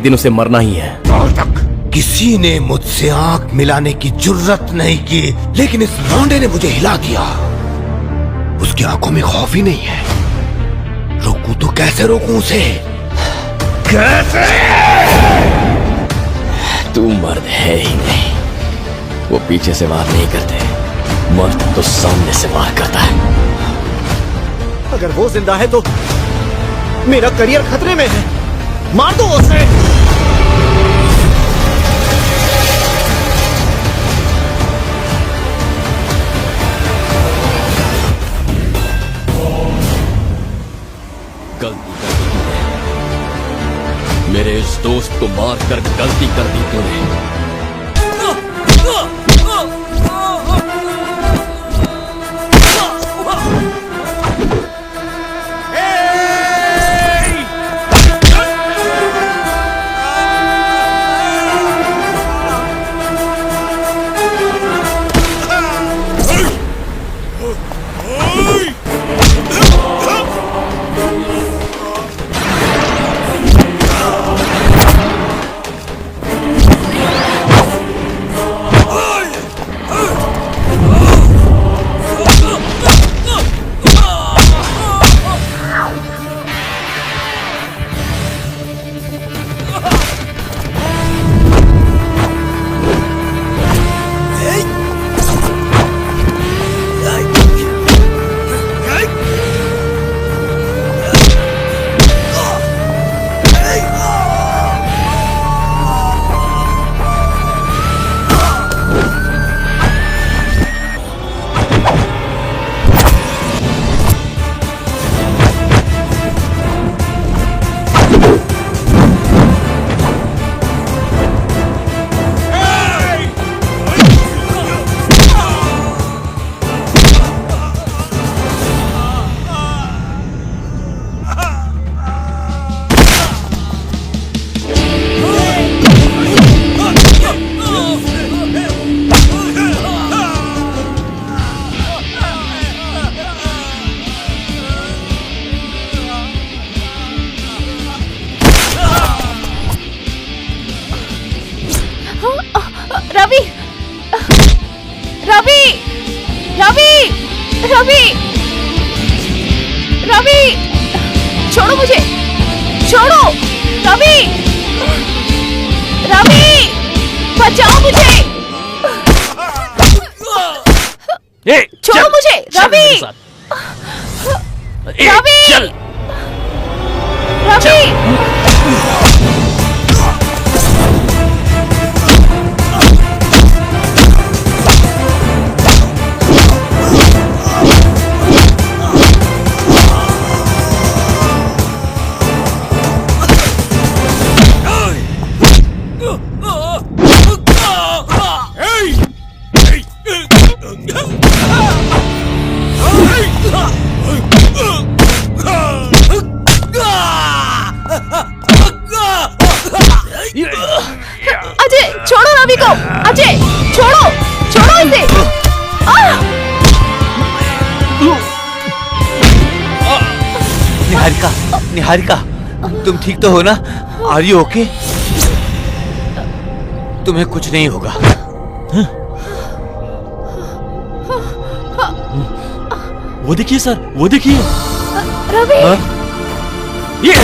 दिन उसे मरना ही है। आज तक किसी ने मुझसे आंख मिलाने की जुर्रत नहीं की, लेकिन इस लौंडे ने मुझे हिला दिया। उसकी आंखों में खौफ ही नहीं है। रोकूं तो कैसे रोकूं उसे? कैसे? तू मर्द है ही नहीं। वो पीछे से वार नहीं करते, मर्द तो सामने से वार करता है। अगर वो जिंदा है तो मेरा करियर खतरे में है। मार दो उसे। गलती कर दी तूने, मेरे इस दोस्त को मार कर गलती कर दी तूने। रवि, रवि, रवि, रवि, रवि, छोड़ो मुझे, छोड़ो, रवि, रवि, बचाओ मुझे, छोड़ो मुझे, रवि, रवि, रवि। अजय, छोड़ो रवि को। अजय, छोड़ो, छोड़ो इसे। निहारिका, निहारिका, तुम ठीक तो हो ना? Are you okay? तुम्हें कुछ नहीं होगा। वो देखिए सर, वो देखिए। रवि, ये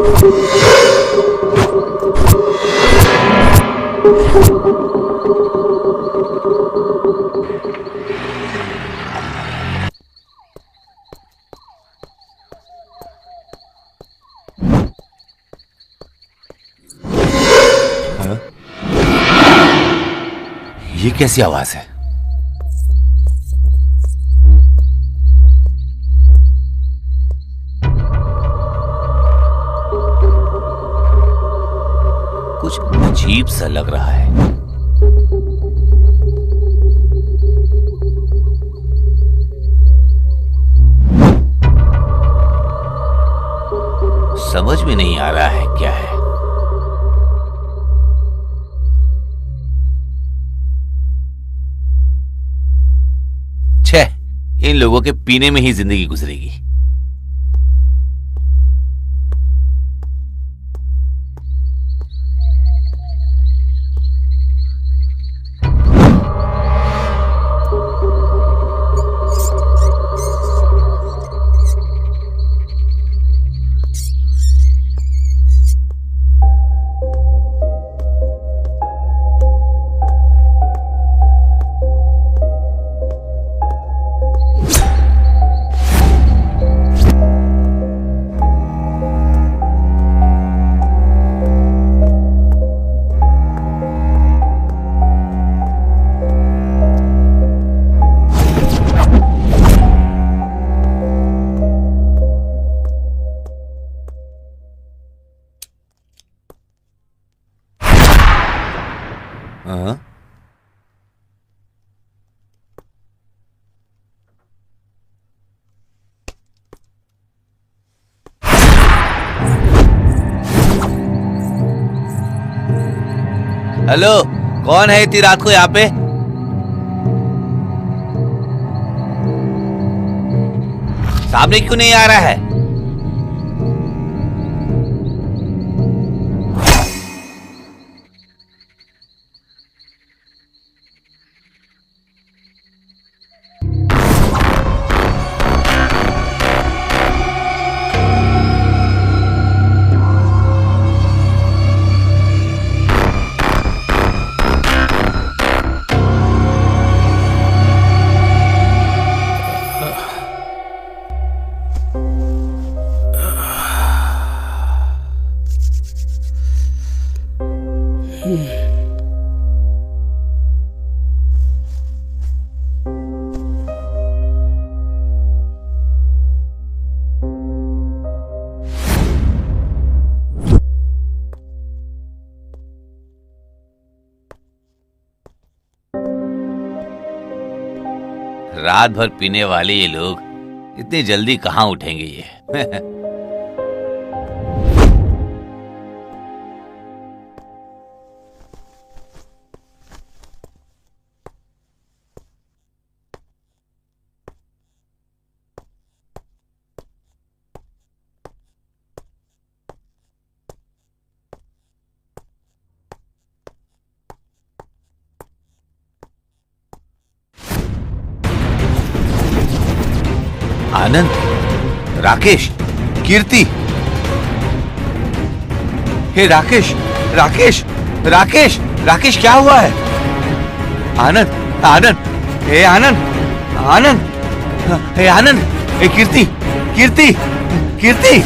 ये कैसी आवाज है? कुछ अजीब सा लग रहा है। समझ में नहीं आ रहा है क्या है। छह, इन लोगों के पीने में ही जिंदगी गुजरेगी। हाँ? हेलो, कौन है इतनी रात को यहाँ पे? सामने क्यों नहीं आ रहा है? रात भर पीने वाले ये लोग इतनी जल्दी कहां उठेंगे ये? आनंद, राकेश, कीर्ति। हे राकेश, राकेश, राकेश, राकेश क्या हुआ है? आनंद, आनंद, हे आनंद, आनंद, हे आनंद, हे कीर्ति, कीर्ति, कीर्ति।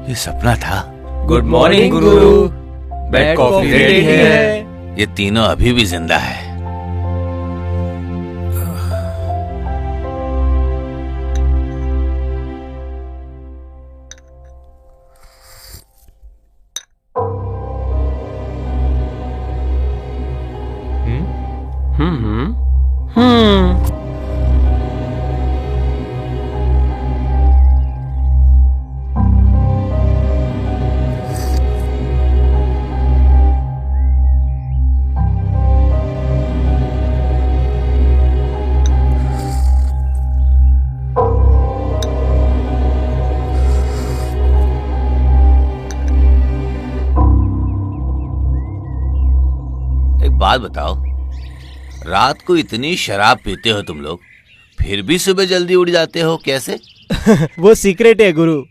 ये सपना था। गुड मॉर्निंग गुरु। बेड कॉफी रेडी है। ये तीनों अभी भी जिंदा है। बात बताओ, रात को इतनी शराब पीते हो तुम लोग, फिर भी सुबह जल्दी उठ जाते हो कैसे? वो सीक्रेट है गुरु।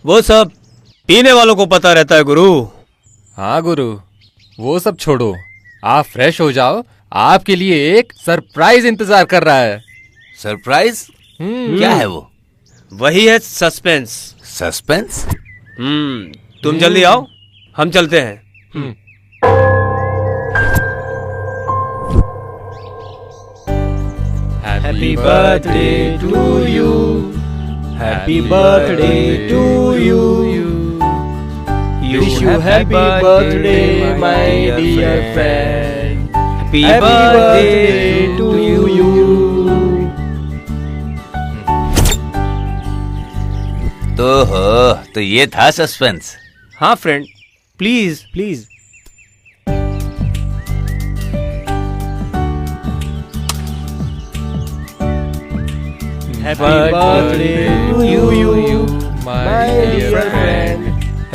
वो सब पीने वालों को पता रहता है गुरु। हाँ गुरु, वो सब छोड़ो, आप फ्रेश हो जाओ, आपके लिए एक सरप्राइज इंतजार कर रहा है। सरप्राइज? क्या है वो? वही है सस्पेंस। सस्पेंस? तुम जल्दी आओ, हम चलते हैं। Happy birthday to you. Happy birthday to you. Wish you happy birthday, my dear friend. Happy birthday to you. तो ये था सस्पेंस। हाँ friend, please please. Happy birthday to you, my dear friend.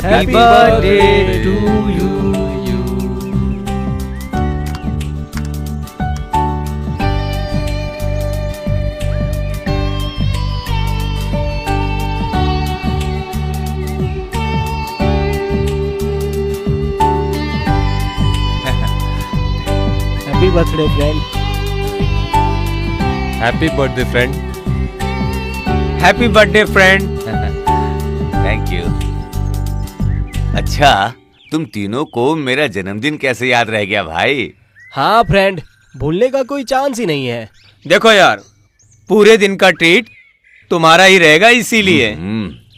Happy birthday to you. Happy birthday, friend. Happy birthday friend. Happy birthday friend. Thank you. अच्छा, तुम तीनों को मेरा जन्मदिन कैसे याद रह गया भाई? हाँ फ्रेंड, भूलने का कोई चांस ही नहीं है। देखो यार, पूरे दिन का ट्रीट तुम्हारा ही रहेगा, इसीलिए।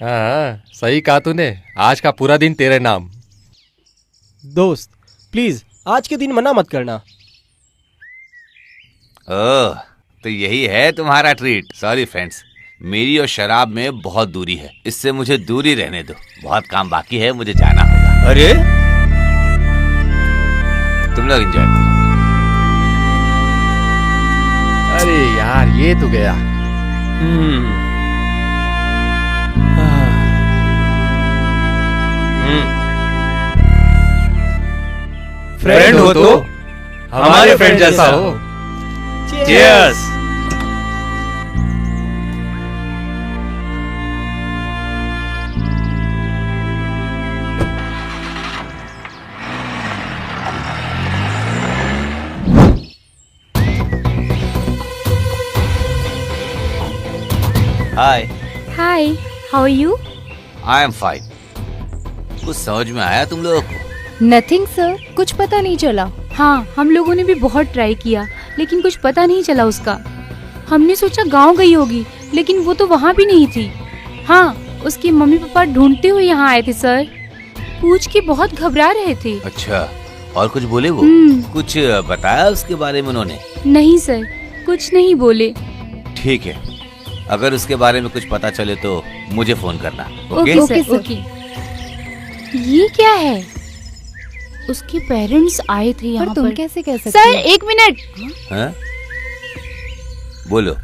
हाँ सही कहा तूने, आज का पूरा दिन तेरे नाम। दोस्त प्लीज आज के दिन मना मत करना। ओह, तो यही है तुम्हारा ट्रीट। सॉरी फ्रेंड्स, मेरी और शराब में बहुत दूरी है, इससे मुझे दूरी रहने दो। बहुत काम बाकी है, मुझे जाना होगा। अरे तुम लोग एंजॉय करो। अरे यार ये तो गया। फ्रेंड हो तो हमारे फ्रेंड जैसा हो। Cheers! Hi. Hi, how are you? I am fine. कुछ समझ में आया तुम लोगों को? नथिंग सर, कुछ पता नहीं चला। हाँ, हम लोगों ने भी बहुत ट्राई किया, लेकिन कुछ पता नहीं चला उसका। हमने सोचा गांव गई होगी, लेकिन वो तो वहाँ भी नहीं थी। हाँ, उसके मम्मी पापा ढूंढते हुए यहाँ आए थे सर। पूछ के बहुत घबरा रहे थे। अच्छा, और कुछ बोले वो? कुछ बताया उसके बारे में उन्होंने? नहीं सर, कुछ नहीं बोले। ठीक है, अगर उसके बारे में कुछ पता चले तो मुझे फोन करना। Okay sir, okay. ये क्या है? उसके पेरेंट्स आए थे यहाँ पर। तुम कैसे कह सकते सर एक मिनट। हाँ? बोलो।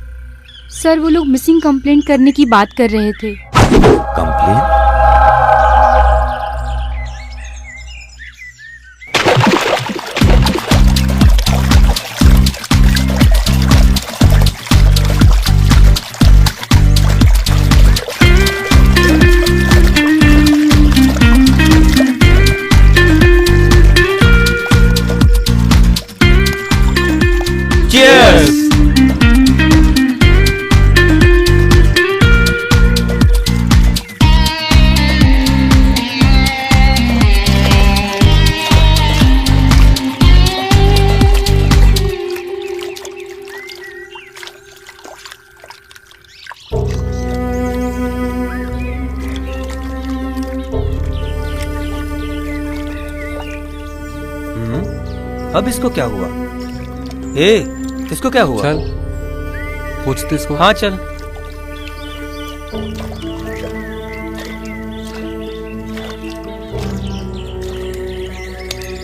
सर वो लोग मिसिंग कंप्लेंट करने की बात कर रहे थे। कंप्लेंट? Cheers! अब इसको क्या हुआ? इसको क्या हुआ? चल पूछते इसको। हाँ चल।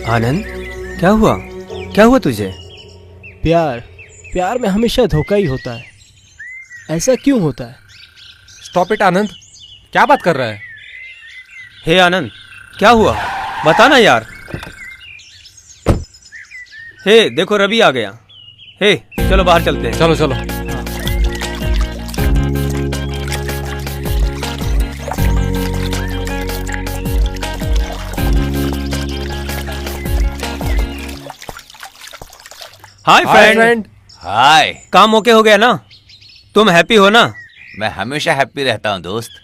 आनंद, क्या हुआ? क्या हुआ तुझे? प्यार में हमेशा धोखा ही होता है। ऐसा क्यों होता है? स्टॉप इट आनंद, क्या बात कर रहा है? हे आनंद, क्या हुआ? बता ना यार। हे देखो रवि आ गया। हे चलो बाहर चलते हैं। चलो चलो। Hi friend. हाय। काम ओके हो गया ना? तुम हैप्पी हो ना? मैं हमेशा हैप्पी रहता हूँ दोस्त।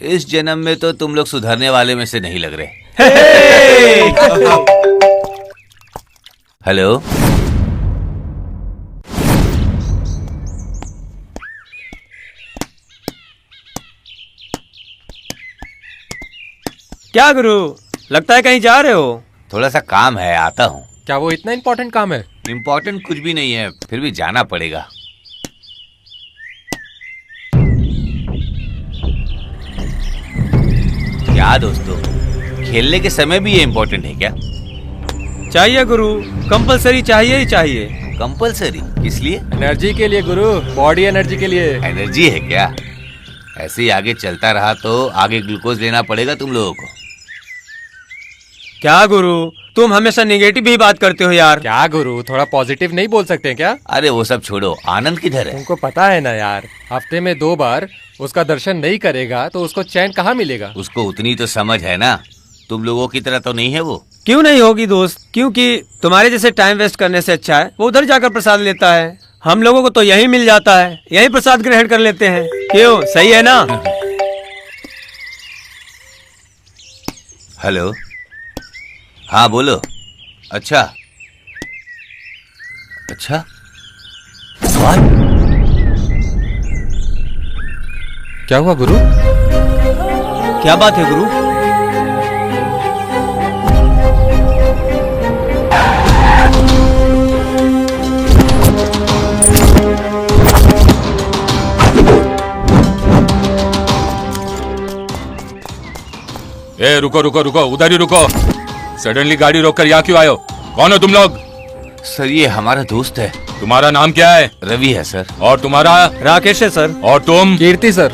इस जन्म में तो तुम लोग सुधरने वाले में से नहीं लग रहे। हेलो। क्या गुरु, लगता है कहीं जा रहे हो? थोड़ा सा काम है, आता हूँ। क्या वो इतना इम्पोर्टेंट काम है? इम्पोर्टेंट कुछ भी नहीं है, फिर भी जाना पड़ेगा। क्या दोस्तों, खेलने के समय भी ये इम्पोर्टेंट है क्या? चाहिए गुरु, कंपलसरी चाहिए ही चाहिए। कंपलसरी किस लिए? एनर्जी के लिए गुरु, बॉडी एनर्जी के लिए। एनर्जी है क्या? ऐसे ही आगे चलता रहा तो आगे ग्लूकोज लेना पड़ेगा तुम लोगों को। क्या गुरु, तुम हमेशा नेगेटिव ही बात करते हो यार। क्या गुरु, थोड़ा पॉजिटिव नहीं बोल सकते हैं क्या? अरे वो सब छोड़ो, आनंद किधर है? तुमको पता है ना यार, हफ्ते में 2 बार उसका दर्शन नहीं करेगा तो उसको चैन कहाँ मिलेगा? उसको उतनी तो समझ है ना, तुम लोगों की तरह तो नहीं है वो। क्यों नहीं होगी दोस्त, क्योंकि तुम्हारे जैसे टाइम वेस्ट करने से अच्छा है वो उधर जाकर प्रसाद लेता है। हम लोगों को तो यही मिल जाता है, यही प्रसाद ग्रहण कर लेते हैं। क्यों, सही है ना? हेलो। हाँ बोलो। अच्छा अच्छा, सवाल क्या हुआ गुरु? क्या बात है गुरु? ए रुको रुको रुको, उधर ही रुको। सडनली गाड़ी रोककर यहाँ क्यों आए हो? कौन हो तुम लोग? सर ये हमारा दोस्त है। तुम्हारा नाम क्या है? रवि है सर। और तुम्हारा? राकेश है सर। और तुम? कीर्ति सर।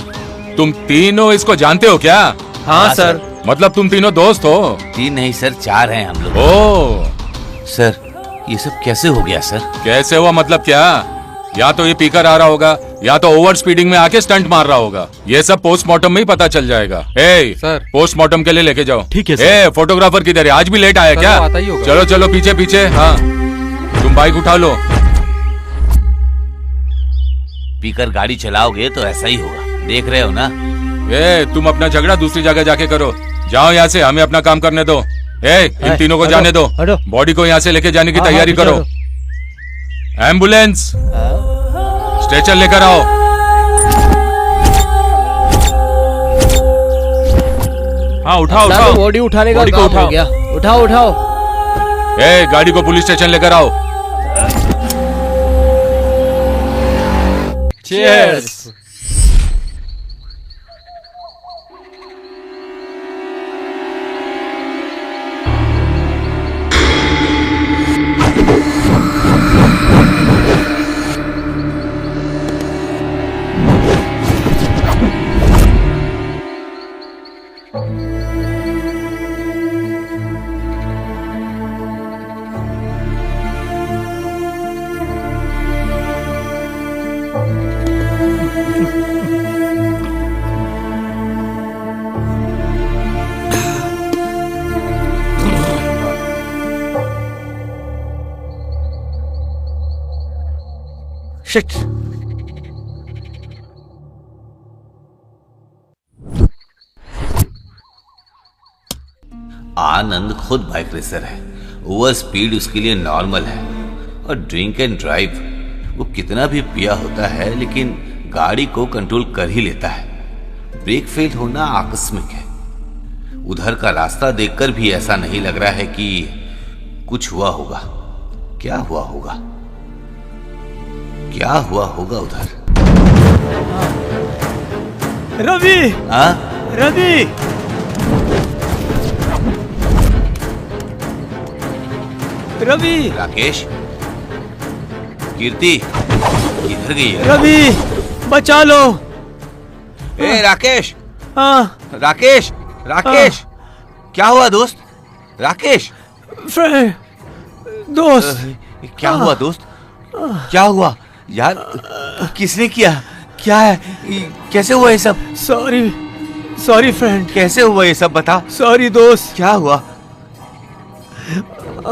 तुम तीनों इसको जानते हो क्या? हाँ सर। मतलब तुम तीनों दोस्त हो? 3 नहीं सर, 4 हैं हम लोग। ओ सर ये सब कैसे हो गया सर? कैसे हुआ मतलब क्या? या तो ये पीकर आ रहा होगा या तो ओवर स्पीडिंग में आके स्टंट मार रहा होगा। ये सब पोस्टमार्टम में ही पता चल जाएगा। ए सर। पोस्टमार्टम के लिए लेके जाओ। ठीक है सर। ए फोटोग्राफर किधर है? आज भी लेट आया सर, क्या? वो आता ही होगा। चलो चलो पीछे पीछे। हाँ तुम बाइक उठा लो। पीकर गाड़ी चलाओगे तो ऐसा ही होगा, देख रहे हो ना। ए तुम अपना झगड़ा दूसरी जगह जाके करो। जाओ यहाँ से, हमें अपना काम करने दो। इन तीनों को जाने दो। बॉडी को यहाँ से लेके जाने की तैयारी करो। एम्बुलेंस, स्ट्रेचर लेकर आओ। हाँ उठाओ उठाओ। बॉडी उठाने का बॉडी को काम उठाओ। हो गया। उठाओ उठाओ। ए गाड़ी को पुलिस स्टेशन लेकर आओ। चीयर्स। शिट। आनंद खुद बाइक रेसर है, ओवर स्पीड उसके लिए नॉर्मल है। और ड्रिंक एंड ड्राइव, वो कितना भी पिया होता है लेकिन गाड़ी को कंट्रोल कर ही लेता है। ब्रेक फेल होना आकस्मिक है। उधर का रास्ता देखकर भी ऐसा नहीं लग रहा है कि कुछ हुआ होगा। क्या हुआ होगा? क्या हुआ होगा उधर? रवि, हाँ रवि, रवि, राकेश, कीर्ति किधर गई है? रवि, बचा लो। ए राकेश, हाँ राकेश, राकेश, क्या हुआ दोस्त? राकेश, फ्रेंड, दोस्त, क्या हुआ दोस्त? क्या हुआ यार? किसने किया? क्या है? कैसे हुआ ये सब? Sorry friend. कैसे हुआ ये सब बता। सॉरी दोस्त, क्या हुआ?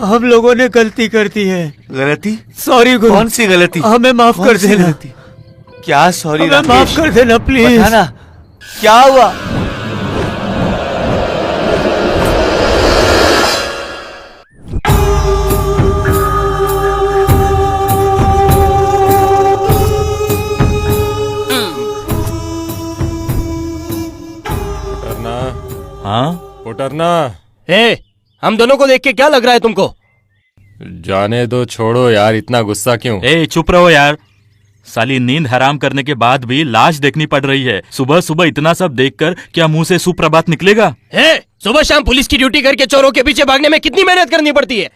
हम लोगों ने गलती कर दी है। गलती? सॉरी गुरु। कौन सी गलती? हमें माफ कौन कर सी देना। गलती? क्या सॉरी हमें राकेश? माफ कर देना प्लीज। बताना क्या हुआ? हाँ पुटरना, हम दोनों को देख के क्या लग रहा है तुमको? जाने दो, छोड़ो यार, इतना गुस्सा क्यों? ए चुप रहो यार। साली नींद हराम करने के बाद भी लाश देखनी पड़ रही है। सुबह सुबह इतना सब देखकर क्या मुंह से सुप्रभात निकलेगा? सुबह शाम पुलिस की ड्यूटी करके चोरों के पीछे भागने में कितनी मेहनत करनी पड़ती है,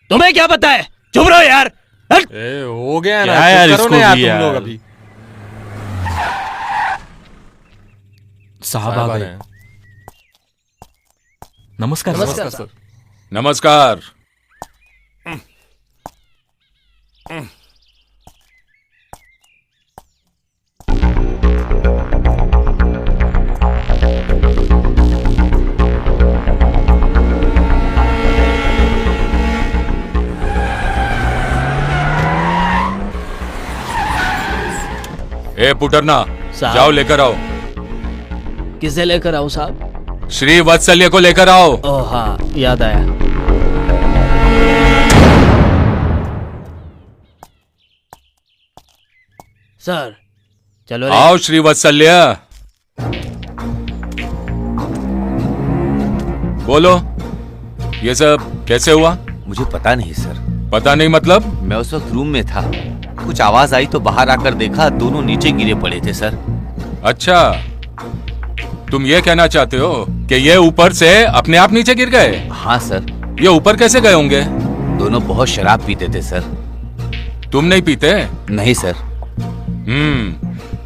तुम्हें क्या पता है? चुप रहो यार। हो गया ना, क्या यार, चुप करो इसको ना यार भी तुम यार। लोग अभी। साहब आ गए। नमस्कार। नमस्कार सर। नमस्कार। ए पुटरना, जाओ लेकर आओ। किसे लेकर आओ साहब? श्री वत्सल्य को लेकर आओ। ओह हाँ, याद आया। सर चलो रे। आओ श्री वत्सल्य, बोलो ये सब कैसे हुआ? मुझे पता नहीं सर। पता नहीं मतलब? मैं उस वक्त रूम में था, कुछ आवाज आई तो बाहर आकर देखा दोनों नीचे गिरे पड़े थे सर। अच्छा, तुम ये कहना चाहते हो कि ये ऊपर से अपने आप नीचे गिर गए? हाँ सर। ये ऊपर कैसे गए होंगे? दोनों बहुत शराब पीते थे सर। तुम नहीं पीते? नहीं सर।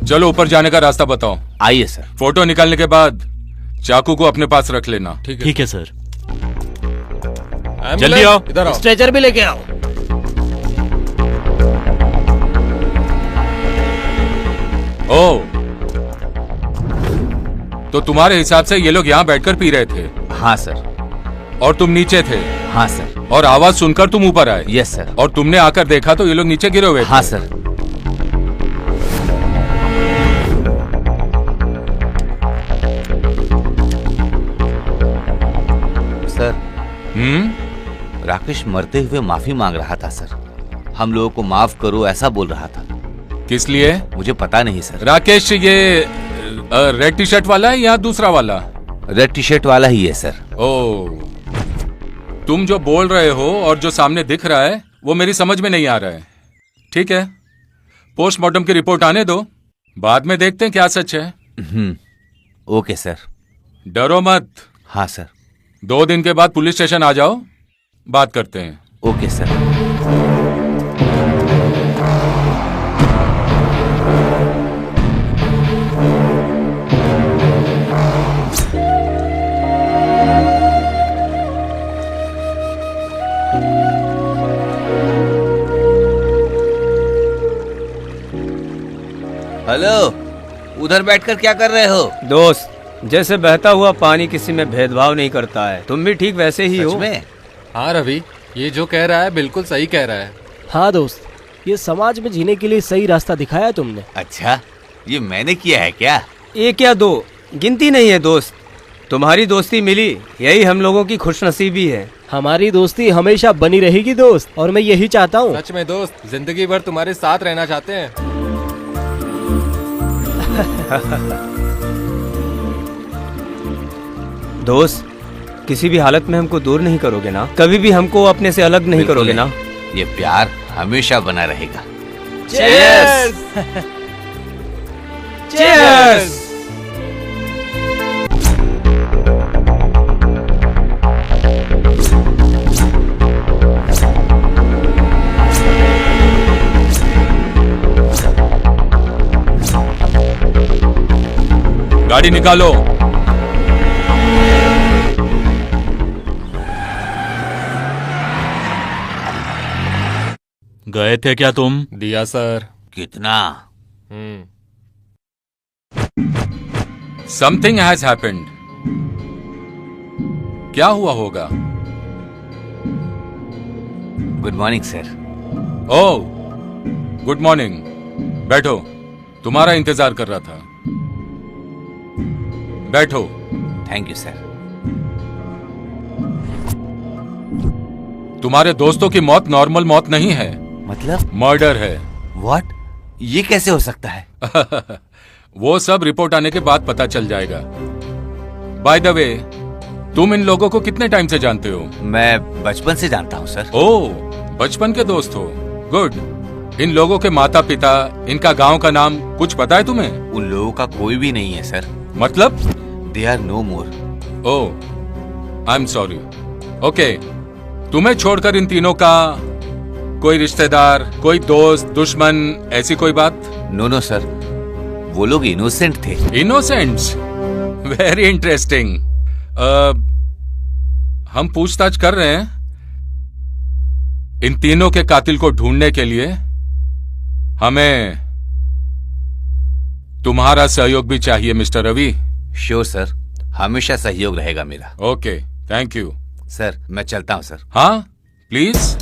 चलो ऊपर जाने का रास्ता बताओ। आइए सर। फोटो निकालने के बाद चाकू को अपने पास रख लेना। ठीक है सर। एम्बुलेंस, जल्दी आओ। इधर आओ। स्ट्रेचर भी लेके आओ। ओ, तो तुम्हारे हिसाब से ये लोग यहाँ बैठकर पी रहे थे हाँ सर। और तुम नीचे थे हाँ सर। और आवाज सुनकर तुम ऊपर आए? Yes sir. और तुमने आकर देखा तो ये लोग नीचे गिरे हुए थे? हाँ सर। सर, राकेश मरते हुए माफी मांग रहा था सर। हम लोगों को माफ करो ऐसा बोल रहा था। किस लिए? मुझे पता नहीं सर। राकेश ये रेड टी शर्ट वाला है या दूसरा वाला? रेड टी शर्ट वाला ही है सर। ओ, तुम जो बोल रहे हो और जो सामने दिख रहा है वो मेरी समझ में नहीं आ रहा है। ठीक है, पोस्टमार्टम की रिपोर्ट आने दो, बाद में देखते हैं क्या सच है। Okay sir. डरो मत। हाँ सर। 2 दिन के बाद पुलिस स्टेशन आ जाओ, बात करते हैं। Okay sir. हेलो, उधर बैठकर क्या कर रहे हो? दोस्त, जैसे बहता हुआ पानी किसी में भेदभाव नहीं करता है, तुम भी ठीक वैसे ही हो। सच में? हाँ रवि, ये जो कह रहा है बिल्कुल सही कह रहा है। हाँ दोस्त, ये समाज में जीने के लिए सही रास्ता दिखाया तुमने। अच्छा, ये मैंने किया है क्या? एक या दो गिनती नहीं है दोस्त। तुम्हारी दोस्ती मिली, यही हम लोगों की खुशनसीबी है। हमारी दोस्ती हमेशा बनी रहेगी दोस्त, और मैं यही चाहता हूँ। सच में दोस्त, जिंदगी भर तुम्हारे साथ रहना चाहते हैं। दोस्त, किसी भी हालत में हमको दूर नहीं करोगे ना? कभी भी हमको अपने से अलग नहीं करोगे ना? ये प्यार हमेशा बना रहेगा। Cheers! Cheers! गाड़ी निकालो। गए थे क्या तुम? दिया सर। कितना? Something has happened. क्या हुआ होगा? Good morning sir. Oh, good morning. बैठो, तुम्हारा इंतजार कर रहा था। बैठो। Thank you sir. तुम्हारे दोस्तों की मौत नॉर्मल मौत नहीं है, मतलब? मर्डर है। व्हाट? ये कैसे हो सकता है? वो सब रिपोर्ट आने के बाद पता चल जाएगा। बाय द वे, तुम इन लोगों को कितने टाइम से जानते हो? मैं बचपन से जानता हूँ सर। ओह, बचपन के दोस्त हो। गुड। इन लोगों के माता पिता, इनका गांव का नाम कुछ पता है तुम्हें? उन लोगों का कोई भी नहीं है सर। मतलब? They are no more. Oh, I am sorry. Okay, तुम्हें छोड़कर इन तीनों का कोई रिश्तेदार, कोई दोस्त, दुश्मन, ऐसी कोई बात? नो नो सर, वो लोग इनोसेंट थे। इनोसेंट्स? Very interesting. हम पूछताछ कर रहे हैं। इन तीनों के कातिल को ढूंढने के लिए हमें तुम्हारा सहयोग भी चाहिए मिस्टर रवि। श्योर सर, हमेशा सहयोग रहेगा मेरा। Okay, thank you sir. मैं चलता हूं सर। हाँ, प्लीज।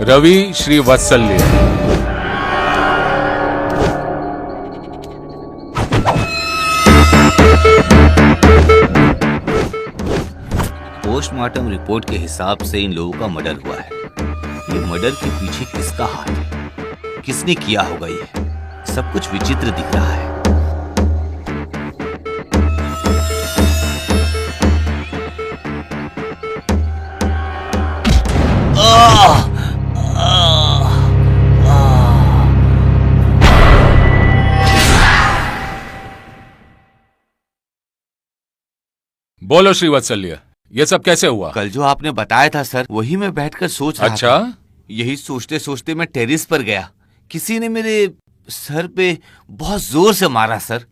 रवि श्रीवत्सल्य। पोस्टमार्टम रिपोर्ट के हिसाब से इन लोगों का मर्डर हुआ है। ये मर्डर के पीछे किसका हाथ है? किसने किया होगा? ये सब कुछ विचित्र दिख रहा है। बोलो श्रीवत्सल्य, ये सब कैसे हुआ? कल जो आपने बताया था सर, वही मैं बैठकर सोच रहा अच्छा? था। यही सोचते सोचते मैं टेरिस पर गया। किसी ने मेरे सर पे बहुत जोर से मारा सर।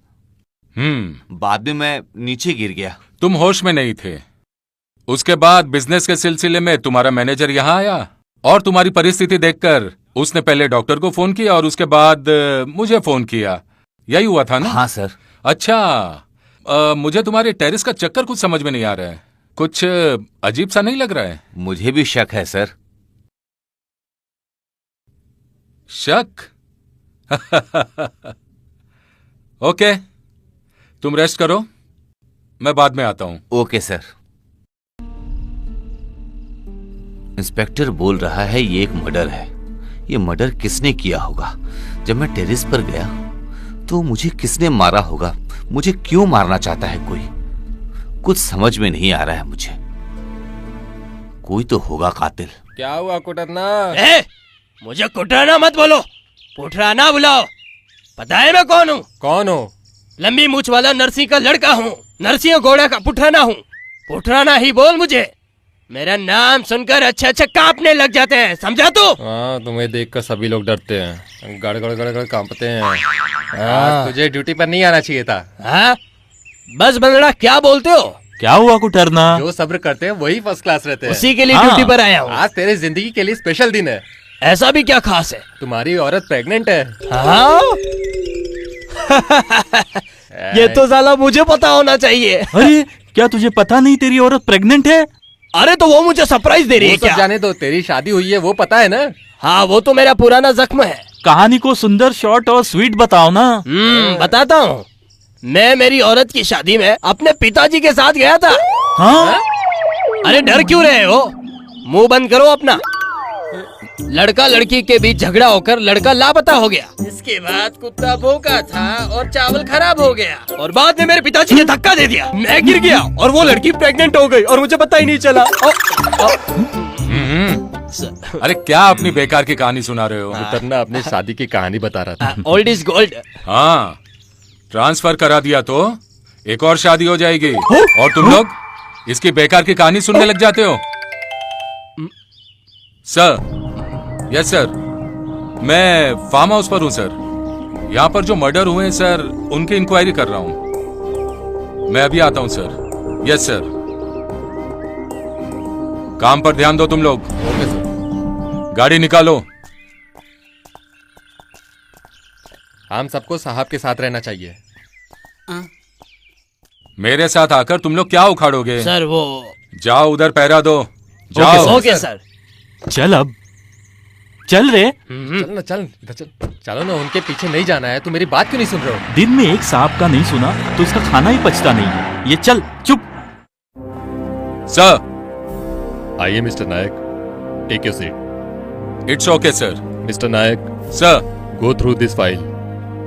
बाद में मैं नीचे गिर गया। तुम होश में नहीं थे। उसके बाद बिजनेस के सिलसिले में तुम्हारा मैनेजर यहाँ आया और तुम्हारी परिस्थिति देखकर उसने पहले डॉक्टर को फोन किया और उसके बाद मुझे फोन किया। यही हुआ था ना? हाँ सर। अच्छा, मुझे तुम्हारे टेरिस का चक्कर कुछ समझ में नहीं आ रहा है। कुछ अजीब सा नहीं लग रहा है? मुझे भी शक है सर। शक? ओके, तुम रेस्ट करो, मैं बाद में आता हूं। Okay sir. इंस्पेक्टर बोल रहा है ये एक मर्डर है। ये मर्डर किसने किया होगा? जब मैं टेरिस पर गया तो मुझे किसने मारा होगा? मुझे क्यों मारना चाहता है कोई? कुछ समझ में नहीं आ रहा है मुझे। कोई तो होगा कातिल। क्या हुआ कुटरना? मुझे कुटराना मत बोलो, पुटराना बुलाओ। पता है मैं कौन हूँ? कौन हो? लंबी मूछ वाला नरसिंह का लड़का हूँ। नरसिंह घोड़ा का पुटराना हूँ। पुटराना ही बोल मुझे। मेरा नाम सुनकर अच्छे कांपने लग जाते हैं, समझा तू? हाँ, तुम्हें देखकर सभी लोग डरते हैं, गड़गड़ गड़गड़ कांपते हैं। आज तुझे ड्यूटी पर नहीं आना चाहिए था। हाँ? बस बंदड़ा, क्या बोलते हो? क्या हुआ कुटरना? जो सब्र करते हैं वही फर्स्ट क्लास रहते हैं। उसी के लिए हाँ। ड्यूटी पर आया हूँ। आज तेरी जिंदगी के लिए स्पेशल दिन है। ऐसा भी क्या खास है? तुम्हारी औरत प्रेग्नेंट है। हाँ? ये तो साला मुझे पता होना चाहिए। अरे, क्या तुझे पता नहीं तेरी औरत प्रेग्नेंट है? अरे तो वो मुझे सरप्राइज दे रही वो है सब क्या? जाने दो, तेरी शादी हुई है वो पता है ना? हाँ, वो तो मेरा पुराना जख्म है। कहानी को सुंदर, शॉर्ट और स्वीट बताओ ना। बताता हूँ। मैं मेरी औरत की शादी में अपने पिताजी के साथ गया था। हाँ? अरे डर क्यों रहे हो? मुंह बंद करो अपना। लड़का लड़की के बीच झगड़ा होकर लड़का लापता हो गया। इसके बाद कुत्ता भौंका था और चावल खराब हो गया और बाद में मेरे पिताजी ने धक्का दे दिया। मैं गिर गया और वो लड़की प्रेग्नेंट हो गई और मुझे पता ही नहीं चला। अरे क्या अपनी बेकार की कहानी सुना रहे हो? कुटरना अपनी शादी की कहानी बता रहा था। Old is gold. हाँ, ट्रांसफर करा दिया तो एक और शादी हो जाएगी और तुम लोग इसकी बेकार की कहानी सुनने लग जाते हो। सर, यस सर, मैं फार्म हाउस पर हूँ सर। यहाँ पर जो मर्डर हुए हैं सर, उनकी इंक्वायरी कर रहा हूँ। मैं अभी आता हूँ सर। Yes sir. काम पर ध्यान दो तुम लोग। Okay sir. गाड़ी निकालो। हम सबको साहब के साथ रहना चाहिए। मेरे साथ आकर तुम लोग क्या उखाड़ोगे? सर वो जाओ उधर पहरा दो। जाओ। Okay sir. चल अब चल रे। चल ना, चल इधर चल। चलो ना, उनके पीछे नहीं जाना है। तू मेरी बात क्यों नहीं सुन रहे हो? दिन में एक सांप का नहीं सुना तो उसका खाना ही पचता नहीं है। ये चल चुप। सर। आइए mister Nayak, take your seat. It's okay sir. Mister Nayak, sir. Go through this file.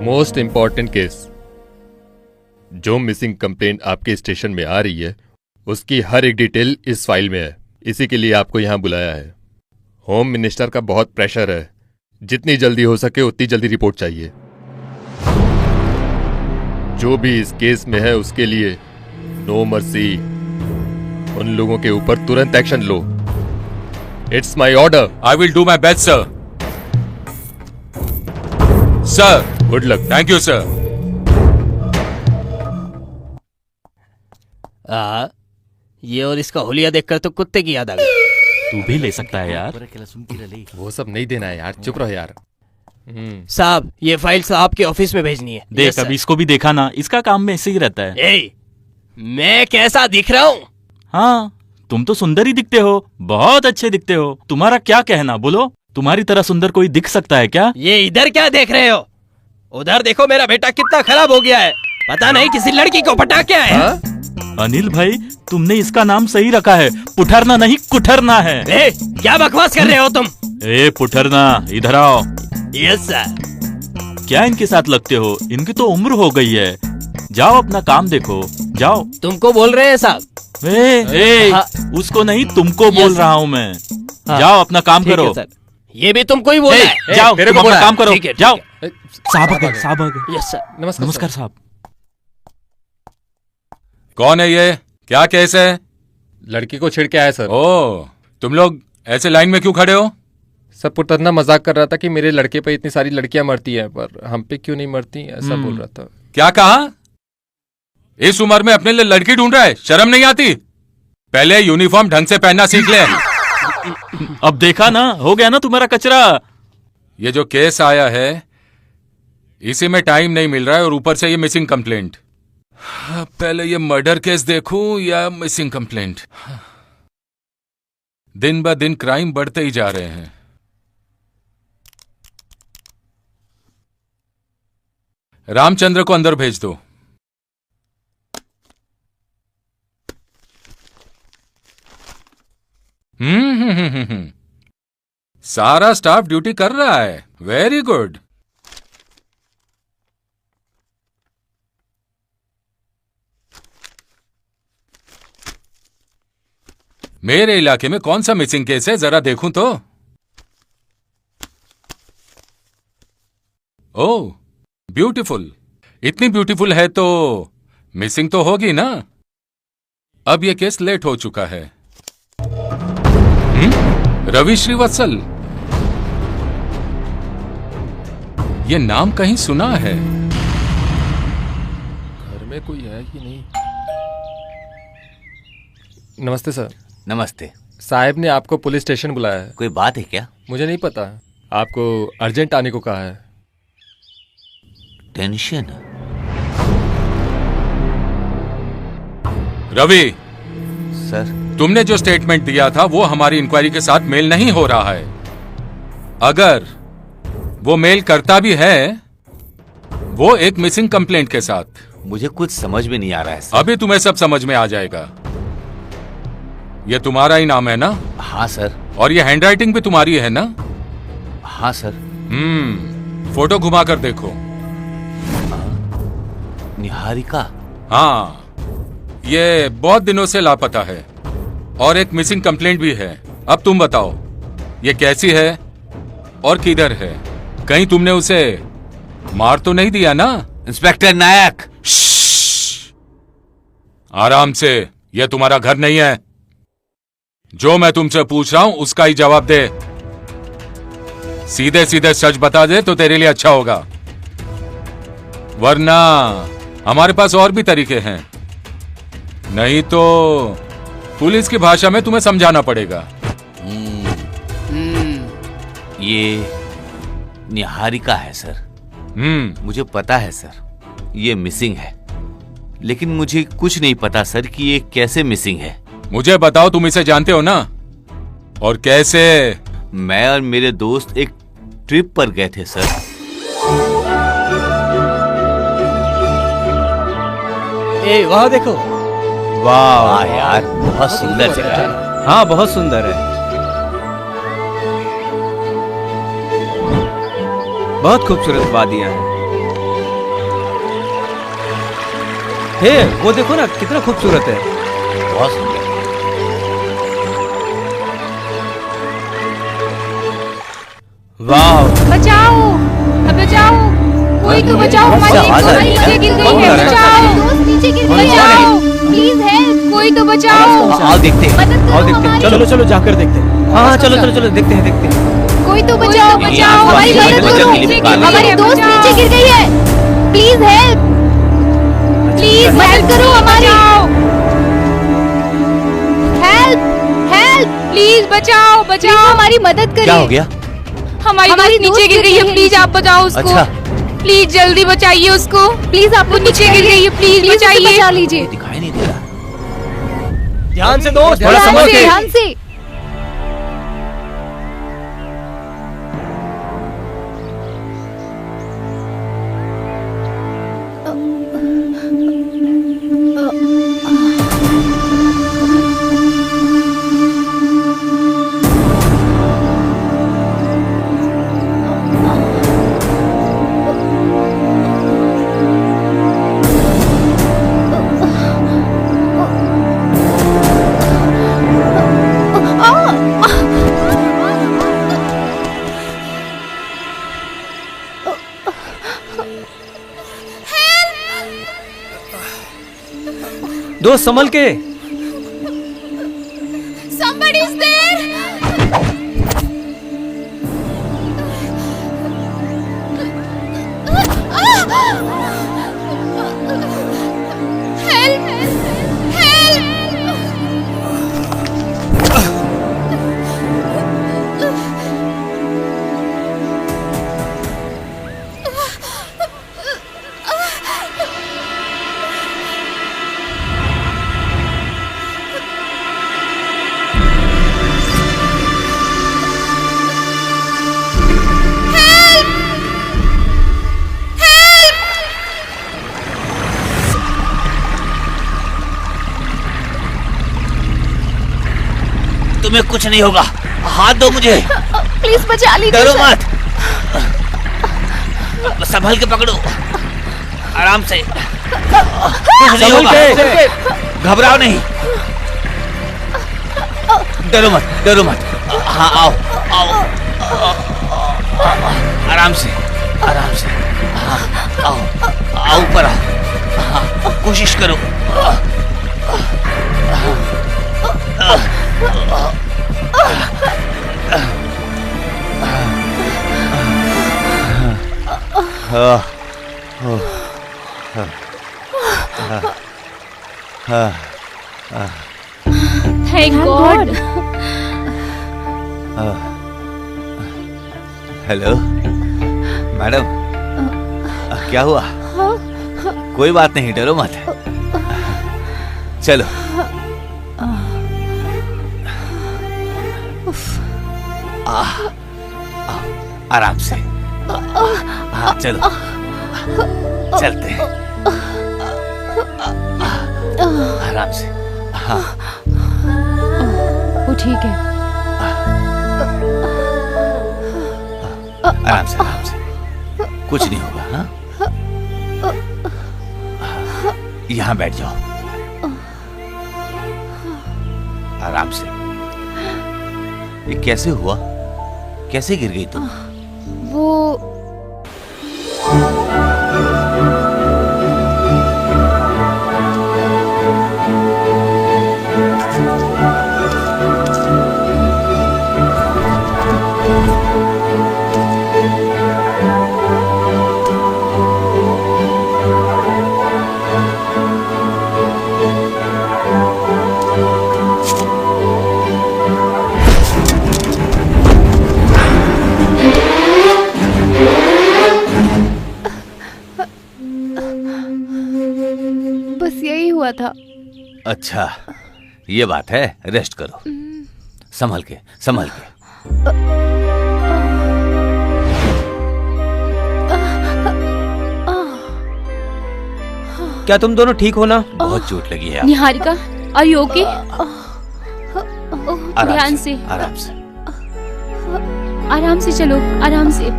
Most important case. जो मिसिंग कंप्लेंट आपके स्टेशन में आ रही है उसकी हर एक डिटेल इस फाइल में है। इसी के लिए आपको यहां बुलाया है। होम मिनिस्टर का बहुत प्रेशर है, जितनी जल्दी हो सके उतनी जल्दी रिपोर्ट चाहिए। जो भी इस केस में है उसके लिए नो मर्सी। उन लोगों के ऊपर तुरंत action low. It's my order. I will do my best sir. Sir. Good luck. Thank you sir. ये और इसका हुलिया देखकर तो कुत्ते की याद आ गई। तू भी ले सकता है यार। वो सब नहीं देना है यार, चुप रहो यार। साहब, ये फाइल साहब के ऑफिस में भेजनी है। देख अभी इसको भी देखा ना, इसका काम में ऐसे ही रहता है। ए, मैं कैसा दिख रहा हूँ? हाँ, तुम तो सुंदर ही दिखते हो, बहुत अच्छे दिखते हो। तुम्हारा क्या कहना, बोलो। तुम्हारी तरह सुंदर कोई दिख सकता है क्या? ये इधर क्या देख रहे हो? उधर देखो, मेरा बेटा कितना खराब हो गया है। पता नहीं किसी लड़की को पटा क्या है। अनिल भाई, तुमने इसका नाम सही रखा है। पुठरना नहीं, कुठरना है। ए, क्या बकवास कर रहे हो तुम? ए पुठरना, इधर आओ। Yes sir. क्या इनके साथ लगते हो? इनकी तो उम्र हो गई है। जाओ अपना काम देखो, जाओ। तुमको बोल रहे हैं साहब? हाँ। उसको नहीं, तुमको बोल रहा हूँ मैं। हाँ। जाओ अपना काम ठीक है करो। सर। ये भी तुमको ही बोला है। जाओ, मेरे तुम को अपना बोला है। काम करो। ठीक है, जाओ। ठीक साहब आ गए, साहब आ गए। Yes sir. नमस्कार नमस्कार साहब। कौन है ये? क्या केस है? लड़की को छिड़ के आया सर। ओ, तुम लोग ऐसे लाइन में क्यों खड़े हो? सर पुतरना मजाक कर रहा था कि मेरे लड़के पे इतनी सारी लड़कियां मरती हैं, पर हम पे क्यों नहीं मरती, ऐसा बोल रहा था। क्या कहा? इस उम्र में अपने लिए लड़की ढूंढ रहा है? शर्म नहीं आती? पहले यूनिफॉर्म ढंग से पहनना सीख ले। अब देखा ना, हो गया ना तुम्हारा कचरा। ये जो केस आया है इसी में टाइम नहीं मिल रहा है, और ऊपर से ये मिसिंग कंप्लेंट। पहले ये मर्डर केस देखूं या मिसिंग कंप्लेंट? दिन ब दिन क्राइम बढ़ते ही जा रहे हैं। रामचंद्र को अंदर भेज दो। सारा स्टाफ ड्यूटी कर रहा है। Very good. मेरे इलाके में कौन सा मिसिंग केस है, जरा देखूं तो। ओह, ब्यूटीफुल। इतनी ब्यूटीफुल है तो मिसिंग तो होगी ना। अब यह केस लेट हो चुका है। रवि श्रीवत्सल, यह नाम कहीं सुना है। घर में कोई है कि नहीं? नमस्ते सर। नमस्ते। साहब ने आपको पुलिस स्टेशन बुलाया है। कोई बात है क्या? मुझे नहीं पता, आपको अर्जेंट आने को कहा है। टेंशन? रवि सर, तुमने जो स्टेटमेंट दिया था वो हमारी इंक्वायरी के साथ मेल नहीं हो रहा है। अगर वो मेल करता भी है, वो एक मिसिंग कंप्लेंट के साथ। मुझे कुछ समझ में नहीं आ रहा है सर। अभी तुम्हें सब समझ में आ जाएगा। ये तुम्हारा ही नाम है ना? हाँ सर। और ये हैंडराइटिंग भी तुम्हारी है ना? हाँ सर। फोटो घुमा कर देखो। निहारिका? हाँ, ये बहुत दिनों से लापता है और एक मिसिंग कंप्लेंट भी है। अब तुम बताओ, ये कैसी है और किधर है? कहीं तुमने उसे मार तो नहीं दिया ना? इंस्पेक्टर नायक, आराम से, यह तुम्हारा घर नहीं है। जो मैं तुमसे पूछ रहा हूं उसका ही जवाब दे। सीधे सीधे सच बता दे तो तेरे लिए अच्छा होगा, वरना हमारे पास और भी तरीके हैं, नहीं तो पुलिस की भाषा में तुम्हें समझाना पड़ेगा। ये निहारिका है सर। मुझे पता है सर ये मिसिंग है, लेकिन मुझे कुछ नहीं पता सर कि ये कैसे मिसिंग है। मुझे बताओ, तुम इसे जानते हो ना, और कैसे? मैं और मेरे दोस्त एक ट्रिप पर गए थे सर। ए वहाँ देखो। वाह यार, बहुत सुंदर जगह है। हाँ बहुत सुंदर है, बहुत खूबसूरत वादियां हैं। हे वो देखो ना कितना खूबसूरत है। बहुत सुंदर। वाह, बचाओ, अब बचाओ, कोई तो बचाओ, हमारी एक दोस्त नीचे गिर गई है, बचाओ, दोस्त नीचे गिर गई है, बचाओ, प्लीज हेल्प, कोई तो बचाओ। आओ देखते हैं, मदद करो, आओ देखते हैं, हमारी। चलो जाकर देखते हैं। हाँ चलो देखते हैं। कोई तो बचाओ, बचाओ, हमारी मदद करो, हमारी दोस्त नीचे गिर गई है, प्लीज हेल्प, प्लीज मदद करो हमारी, हेल्प हेल्प, प्लीज बचाओ, हमारी मदद करिए। क्या हो गया? हमारी दोस्त नीचे गिर गई है, प्लीज आप बचाओ उसको। अच्छा। प्लीज जल्दी बचाइए उसको, प्लीज आप नीचे गिर गई है, प्लीज बचाइए, बचा लीजिए। दिखाई नहीं दे रहा। ध्यान से दोस्त, थोड़ा संभल के। ध्यान से। दोस्त संभल के। Somebody is there. Help! Help! तुम्हें कुछ नहीं होगा, हाथ दो मुझे। प्लीज बचा लीजिए। डरो मत, संभल के पकड़ो, आराम से, कुछ नहीं होगा, घबराओ नहीं, डरो मत। हाँ आओ, आराम से, हाँ आओ ऊपर आओ, हाँ कोशिश करो। Thank God. हेलो मैडम, क्या हुआ? कोई बात नहीं, डरो मत, चलो। आराम से, हाँ चलो, चलते हैं, आराम से, हाँ वो ठीक है। आराम से, कुछ नहीं होगा। हाँ यहाँ बैठ जाओ, आराम से। ये कैसे हुआ? कैसे गिर गई तुम? वो अच्छा, ये बात है। रेस्ट करो, संभल के संभल के। क्या तुम दोनों ठीक हो ना? बहुत चोट लगी है आपको। Niharika, are you okay? ध्यान से, आराम से। आराम से चलो, आराम से।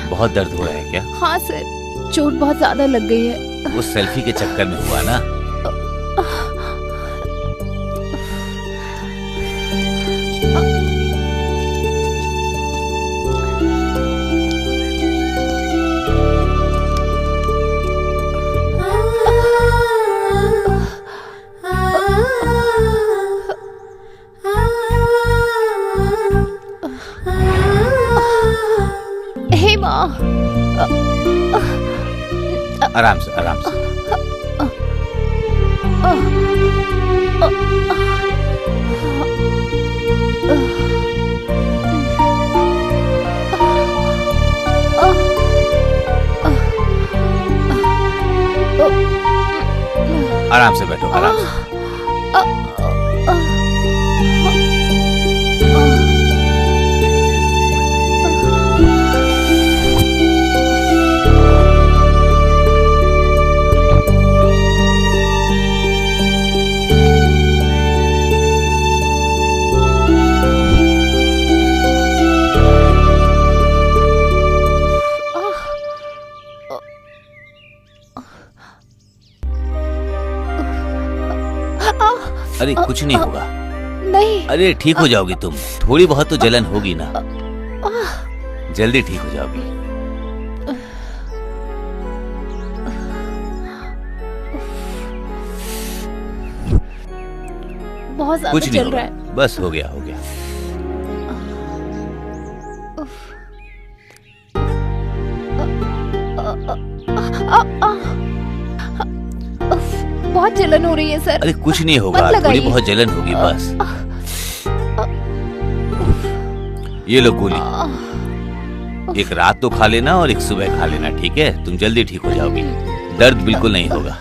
बहुत दर्द हो रहा है क्या? हाँ सर, चोट बहुत ज्यादा लग गई है। वो सेल्फी के चक्कर में हुआ ना? हे माँ, आराम से आराम से। आराम से बैठो, आराम से। अरे कुछ नहीं होगा। नहीं। अरे ठीक हो जाओगी तुम। थोड़ी बहुत तो जलन होगी ना, जल्दी ठीक हो जाओगी। बहुत ज्यादा कुछ नहीं चल रहा होगा, है। बस हो गया हो गया। बहुत जलन हो रही है सर। अरे कुछ नहीं होगा, मत लगाइए। थोड़ी बहुत जलन होगी बस। ये लो गोली, एक रात तो खा लेना और एक सुबह खा लेना, ठीक है? तुम जल्दी ठीक हो जाओगी, दर्द बिल्कुल नहीं होगा।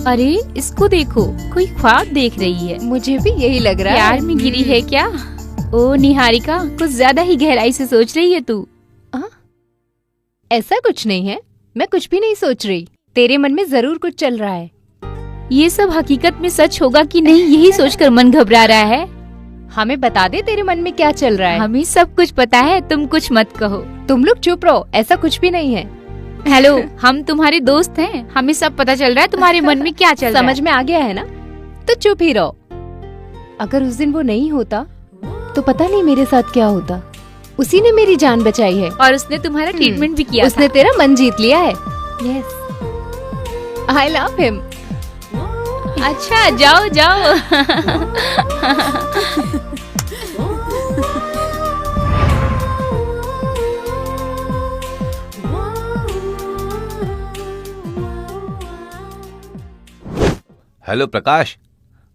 अरे इसको देखो, कोई ख्वाब देख रही है। मुझे भी यही लग रहा है। प्यार में गिरी है क्या? ओ निहारिका, कुछ ज्यादा ही गहराई से सोच रही है तू। ऐसा कुछ नहीं है, मैं कुछ भी नहीं सोच रही। तेरे मन में जरूर कुछ चल रहा है। ये सब हकीकत में सच होगा कि नहीं, यही सोचकर मन घबरा रहा है। हमें बता दे तेरे मन में क्या चल रहा है। हमें सब कुछ पता है, तुम कुछ मत कहो। तुम लोग चुप रहो, ऐसा कुछ भी नहीं है। हेलो, हम तुम्हारे दोस्त हैं, हमें सब पता चल रहा है तुम्हारे मन में क्या चल रहा है। समझ में आ गया है ना? तो चुप ही रहो। अगर उस दिन वो नहीं होता तो पता नहीं मेरे साथ क्या होता। उसी ने मेरी जान बचाई है और उसने तुम्हारा ट्रीटमेंट भी किया उसने था। तेरा मन जीत लिया है। Yes, I love him. अच्छा जाओ जाओ। Hello Prakash,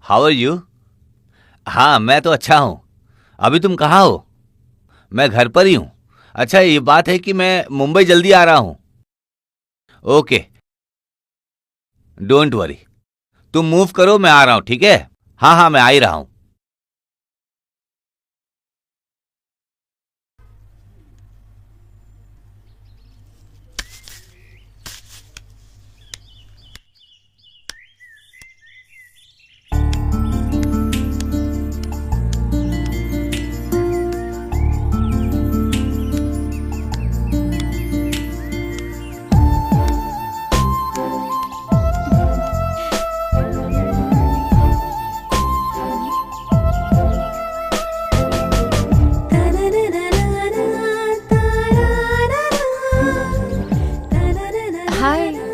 how are you? हाँ मैं तो अच्छा हूँ। अभी तुम कहाँ हो? मैं घर पर ही हूँ। अच्छा ये बात है कि मैं मुंबई जल्दी आ रहा हूँ। ओके डोंट वरी, तुम मूव करो, मैं आ रहा हूँ। ठीक है? हाँ हाँ मैं आ ही रहा हूँ।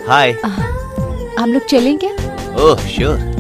हाय। हाय। हम लोग चलें क्या? Oh sure.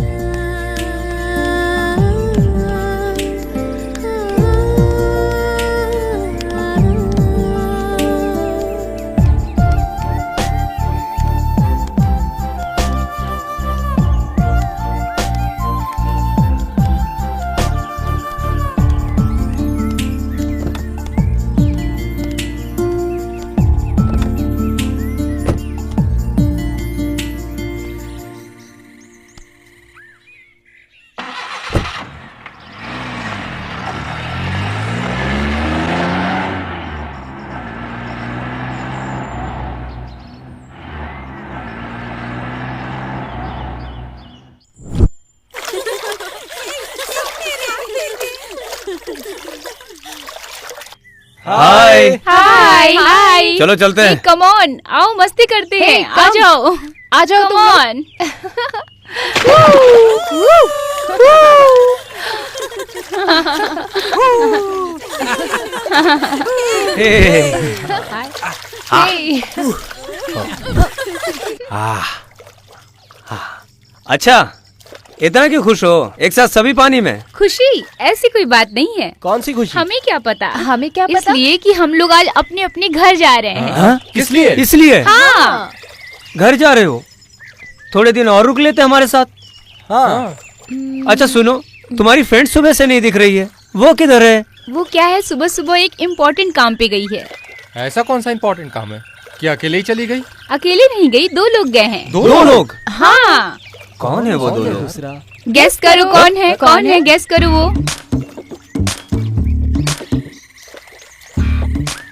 Hi. Hi hi. चलो चलते हैं। कम ऑन, आओ मस्ती करते हैं। Hey, आ come. जाओ आ जाओ कम तुम लोग। ऑन। अच्छा इतना क्यों खुश हो? एक साथ सभी पानी में? खुशी ऐसी कोई बात नहीं है। कौन सी खुशी? हमें क्या पता? हमें क्या पता? इसलिए कि हम लोग आज अपने अपने घर जा रहे हैं। हाँ? किस लिए? इसलिए हाँ। घर जा रहे हो? थोड़े दिन और रुक लेते हमारे साथ। हाँ। अच्छा सुनो, तुम्हारी फ्रेंड सुबह से नहीं दिख रही है, वो किधर है? वो क्या है, सुबह सुबह एक इम्पोर्टेंट काम पे गई है। ऐसा कौन सा इम्पोर्टेंट काम है? क्या अकेले ही चली गई? अकेले नहीं गई, 2 लोग गए हैं। दो लोग? हाँ। कौन है वो दो लोग? गेस करो कौन है? कौन है? गेस करो वो।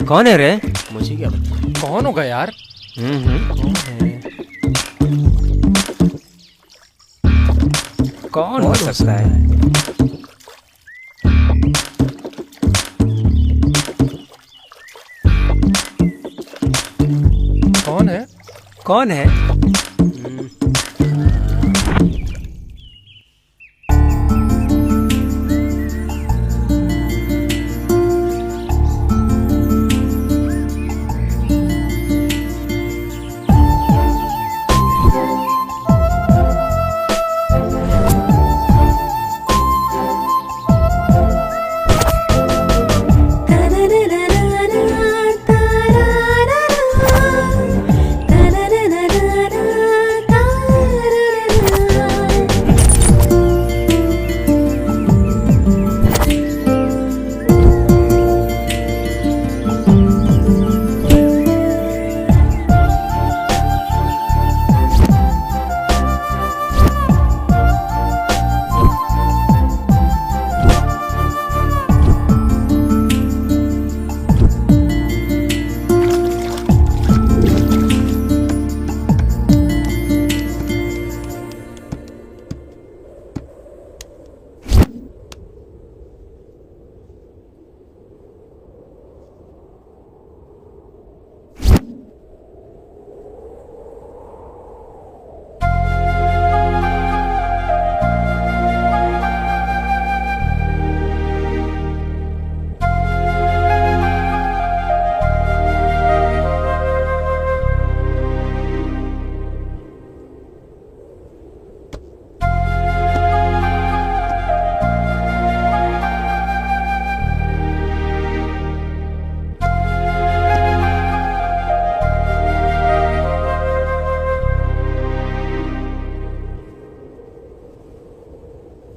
कौन है रे? मुझे क्या पता कौन होगा यार। कौन हो सकता है? कौन है?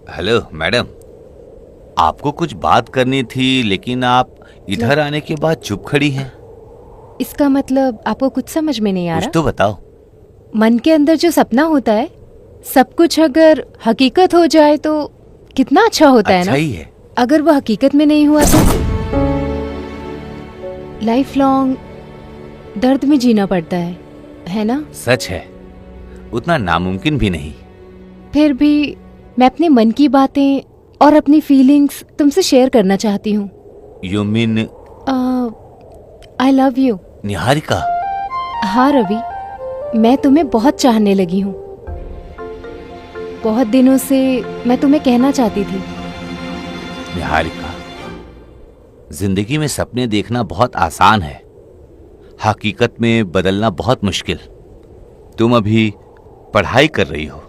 हेलो मैडम, आपको कुछ बात करनी थी लेकिन आप इधर आने के बाद चुप खड़ी हैं। इसका मतलब आपको कुछ समझ में नहीं आ कुछ रहा? तो बताओ। मन के अंदर जो सपना होता है, सब कुछ अगर हकीकत हो जाए तो कितना अच्छा होता है ना? अच्छा ही है। अगर वो हकीकत में नहीं हुआ तो लाइफ लॉन्ग दर्द में जीना पड़ता है ना? सच है, उतना नामुमकिन भी नहीं। फिर भी मैं अपने मन की बातें और अपनी फीलिंग्स तुमसे शेयर करना चाहती हूँ। You mean? I love you. Niharika? हाँ रवि, मैं तुम्हें बहुत चाहने लगी हूँ। बहुत दिनों से मैं तुम्हें कहना चाहती थी। निहारिका, जिंदगी में सपने देखना बहुत आसान है, हकीकत में बदलना बहुत मुश्किल। तुम अभी पढ़ाई कर रही हो,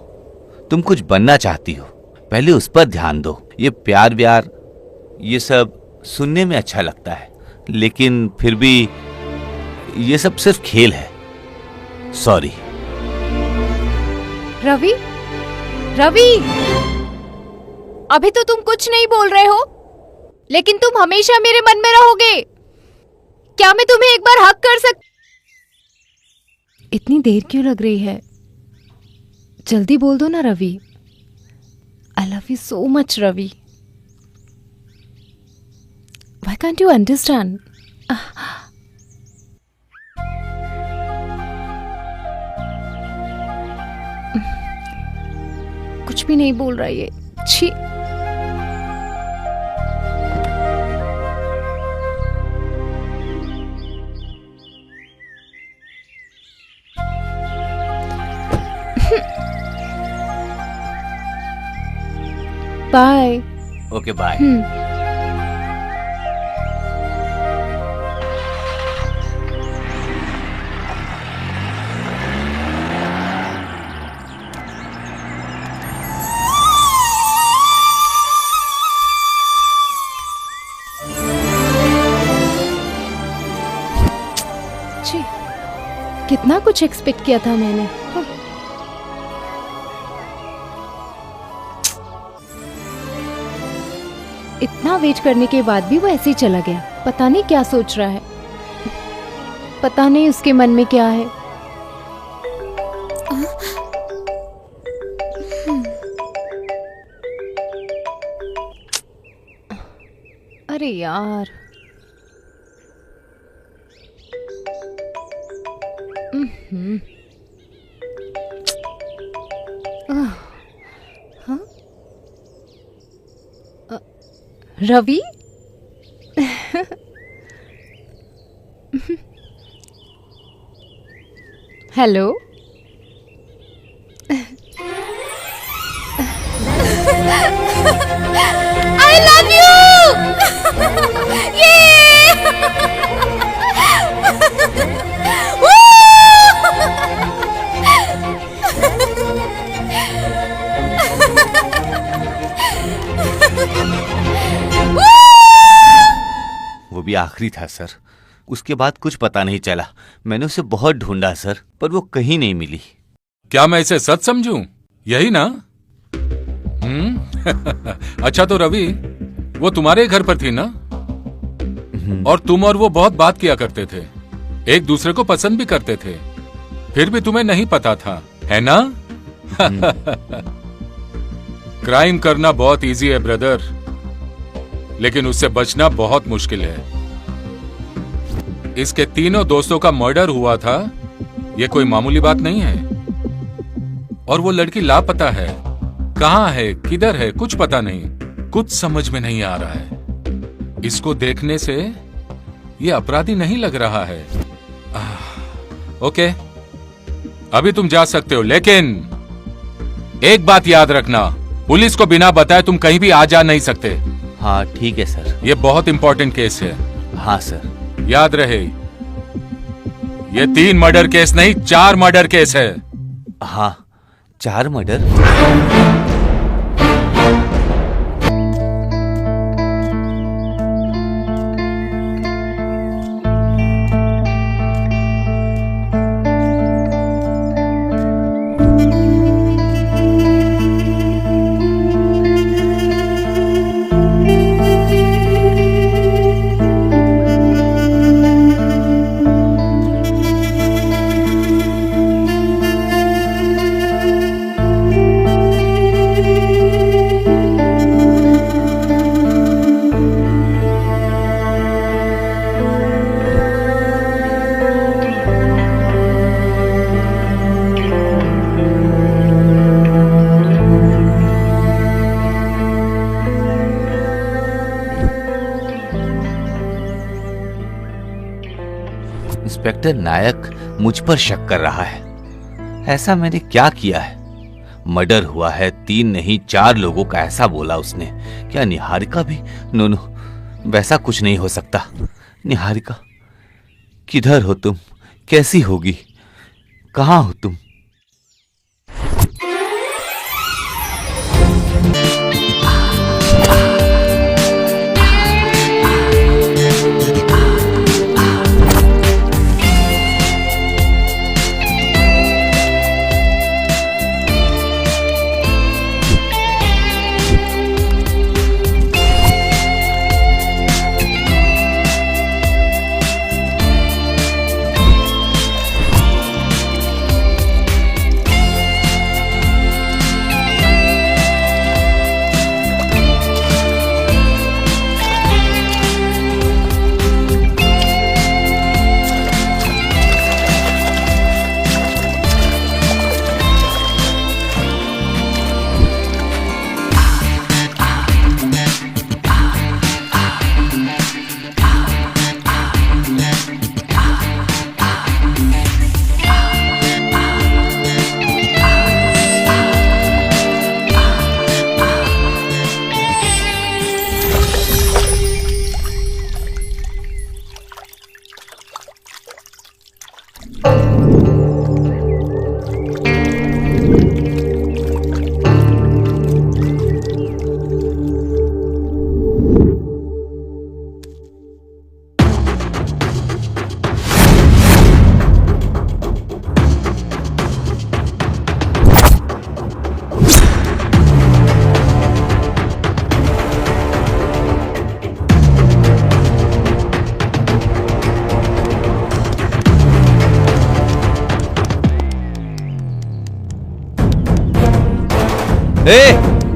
तुम कुछ बनना चाहती हो, पहले उस पर ध्यान दो। ये प्यार व्यार ये सब सुनने में अच्छा लगता है, लेकिन फिर भी ये सब सिर्फ खेल है। सॉरी। रवि, रवि, अभी तो तुम कुछ नहीं बोल रहे हो, लेकिन तुम हमेशा मेरे मन में रहोगे। क्या मैं तुम्हें एक बार हक कर इतनी देर क्यों लग रही है? जल्दी बोल दो ना Ravi. I love you so much Ravi. Why can't you understand? कुछ भी नहीं बोल रहा ये। छी। बाय। Okay bye. कितना कुछ एक्सपेक्ट किया था मैंने। इतना वेट करने के बाद भी वो ऐसे ही चला गया। पता नहीं क्या सोच रहा है, पता नहीं उसके मन में क्या है। अरे यार, Ravi, hello. I love you. वो भी आखिरी था सर। उसके बाद कुछ पता नहीं चला। मैंने उसे बहुत ढूंढा सर, पर वो कहीं नहीं मिली। क्या मैं इसे सच समझूं? यही ना? अच्छा तो रवि, वो तुम्हारे घर पर थी ना? और तुम और वो बहुत बात किया करते थे, एक दूसरे को पसंद भी करते थे, फिर भी तुम्हें नहीं पता था, है ना? क्राइम करना बहुत इजी है ब्रदर, लेकिन उससे बचना बहुत मुश्किल है। इसके तीनों दोस्तों का मर्डर हुआ था, ये कोई मामूली बात नहीं है। और वो लड़की लापता है, कहां है, किधर है, कुछ पता नहीं, कुछ समझ में नहीं आ रहा है। इसको देखने से ये अपराधी नहीं लग रहा है। ओके, अभी तुम जा सकते हो, लेकिन एक बात याद रखना, पुलिस को बिना बताए तुम कहीं भी आ जा नहीं सकते। हाँ ठीक है सर। ये बहुत इंपॉर्टेंट केस है। हाँ सर। याद रहे, ये 3 मर्डर केस नहीं, 4 मर्डर केस है। हाँ, 4 मर्डर। इंस्पेक्टर नायक मुझ पर शक कर रहा है। ऐसा मैंने क्या किया है? मर्डर हुआ है, 3 नहीं 4 लोगों का ऐसा बोला उसने। क्या निहारिका भी? नो, वैसा कुछ नहीं हो सकता। निहारिका, किधर हो तुम? कैसी होगी? कहां हो तुम?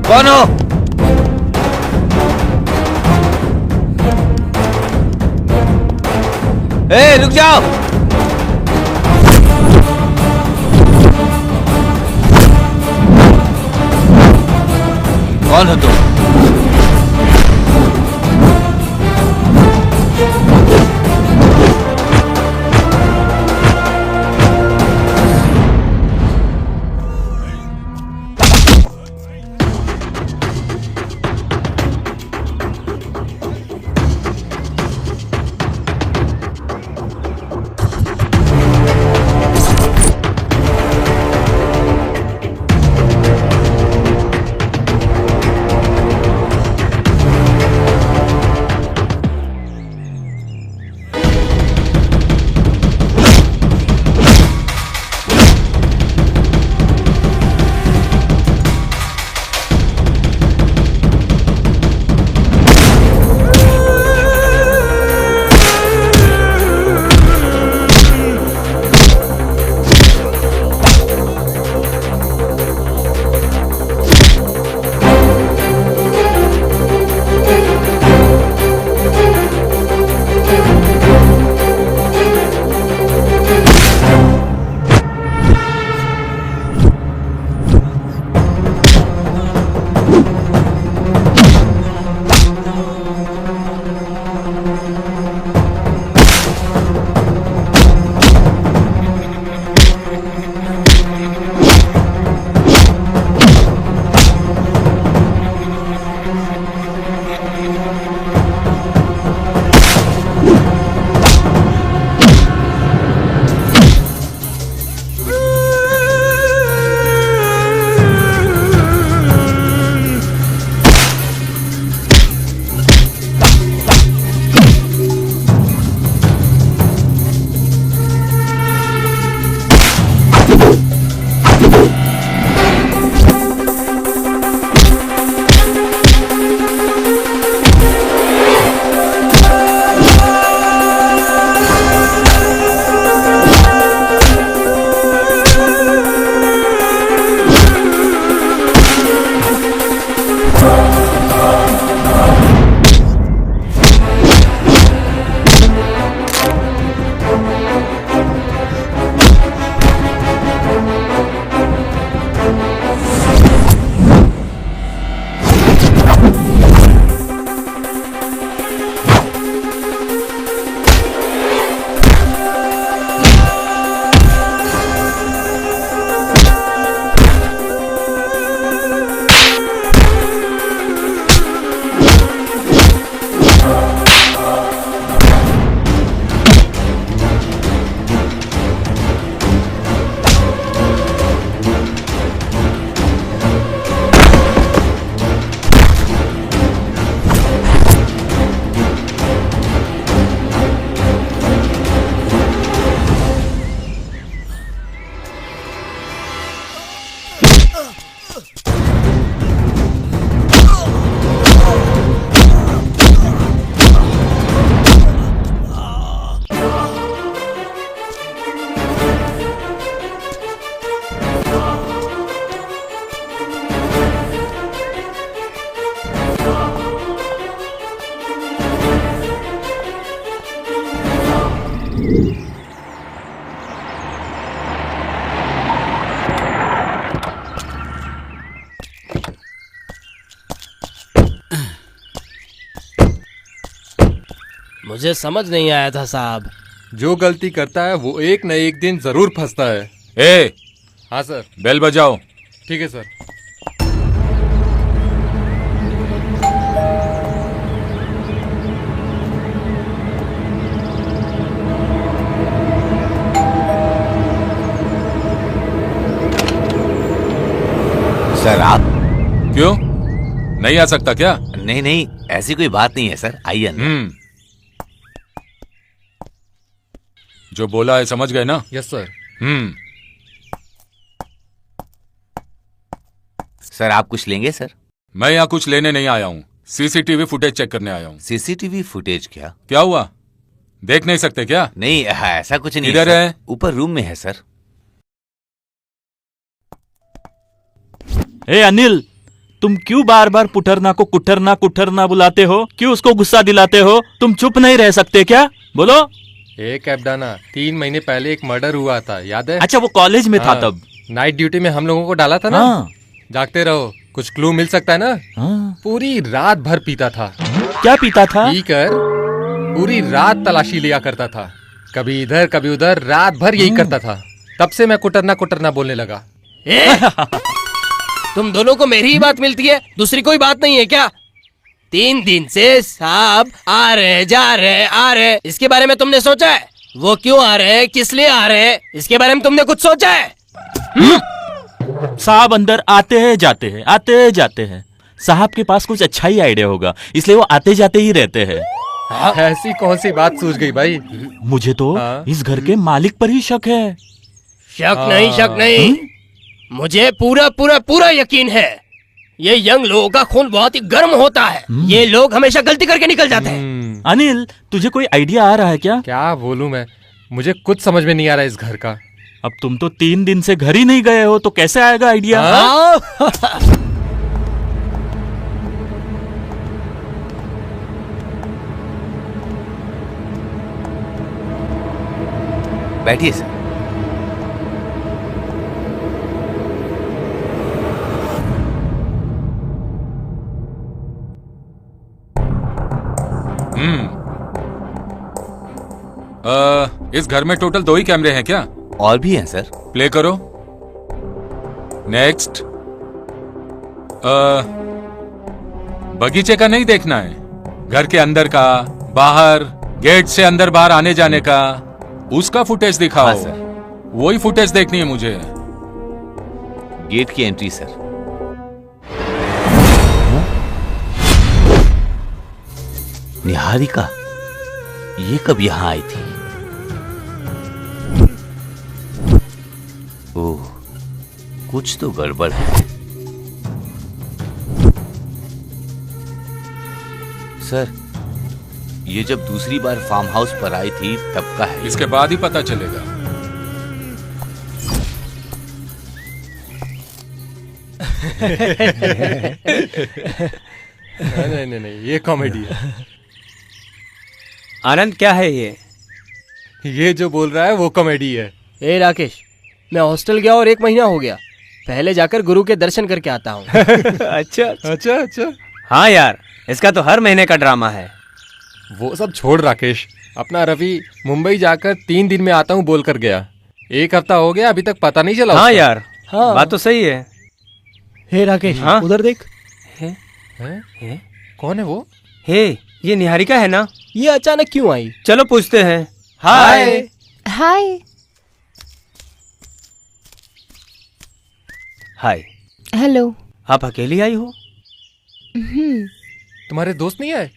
कौन हो? रुक जाओ। कौन हो तुम? मुझे समझ नहीं आया था साहब। जो गलती करता है वो एक न एक दिन जरूर फंसता है। ए, हाँ सर। बेल बजाओ। ठीक है सर। सर आप क्यों नहीं आ सकता क्या? नहीं नहीं, ऐसी कोई बात नहीं है सर, आइए अंदर। जो बोला है समझ गए ना? Yes sir. सर आप कुछ लेंगे सर? मैं यहाँ कुछ लेने नहीं आया हूँ, सीसीटीवी फुटेज चेक करने आया हूँ। सीसीटीवी फुटेज क्या? क्या हुआ, देख नहीं सकते क्या? नहीं ऐसा कुछ नहीं। किधर है? ऊपर रूम में है सर। ए अनिल, तुम क्यों बार बार पुटरना को कुटरना बुलाते हो? क्यों उसको गुस्सा दिलाते हो? तुम चुप नहीं रह सकते क्या? बोलो। एक कैप्डाना 3 महीने पहले एक मर्डर हुआ था, याद है? अच्छा, वो कॉलेज में था तब। नाइट ड्यूटी में हम लोगों को डाला था ना। हाँ। जागते रहो, कुछ क्लू मिल सकता है ना। हाँ। पूरी रात भर पीता था। क्या पीता था? पी कर पूरी रात तलाशी लिया करता था, कभी इधर कभी उधर, रात भर यही करता था। तब से मैं कुटरना बोलने लगा। तुम दोनों को मेरी ही बात मिलती है, दूसरी कोई बात नहीं है क्या? 3 दिन से साहब आ रहे जा रहे आ रहे, इसके बारे में तुमने सोचा है? वो क्यों आ रहे, किस लिए आ रहे, इसके बारे में तुमने कुछ सोचा है? साहब अंदर आते हैं जाते हैं, आते हैं जाते हैं। साहब के पास कुछ अच्छा ही आइडिया होगा, इसलिए वो आते जाते ही रहते हैं। ऐसी कौन सी बात सूझ गई भाई? मुझे तो इस घर के मालिक पर ही शक है। शक नहीं, मुझे पूरा यकीन है। ये यंग लोगों का खून बहुत ही गर्म होता है, ये लोग हमेशा गलती करके निकल जाते हैं। अनिल, तुझे कोई आइडिया आ रहा है क्या? क्या बोलूं मैं, मुझे कुछ समझ में नहीं आ रहा इस घर का। अब तुम तो 3 दिन से घर ही नहीं गए हो, तो कैसे आएगा आइडिया? बैठिए सर। इस घर में टोटल 2 ही कैमरे हैं क्या? और भी हैं सर। प्ले करो। नेक्स्ट। बगीचे का नहीं देखना है, घर के अंदर का, बाहर गेट से अंदर बाहर आने जाने का, उसका फुटेज दिखाओ। हाँ सर। वही फुटेज देखनी है मुझे। गेट की एंट्री सर। निहारिका ये कब यहां आई थी? ओह, कुछ तो गड़बड़ है। सर, ये जब दूसरी बार फार्म हाउस पर आई थी तब का है। इसके बाद ही पता चलेगा। नहीं, ये कॉमेडी है। आनंद, क्या है ये? ये जो बोल रहा है वो कॉमेडी है। ए राकेश, मैं हॉस्टल गया और 1 महीना हो गया, पहले जाकर गुरु के दर्शन करके आता हूँ। अच्छा। हाँ यार, इसका तो हर महीने का ड्रामा है। वो सब छोड़ राकेश, अपना रवि मुंबई जाकर 3 दिन में आता हूँ बोल कर गया। 1 हफ्ता हो गया, अभी तक पता नहीं चला। हाँ यार, बात तो सही है। हे राकेश, हाँ? उधर देख। कौन है वो? हे, ये निहारिका है ना? ये अचानक क्यों आई? चलो पूछते हैं। हाय। हाय। हाय। हेलो। आप अकेली आई हो? तुम्हारे दोस्त नहीं आए?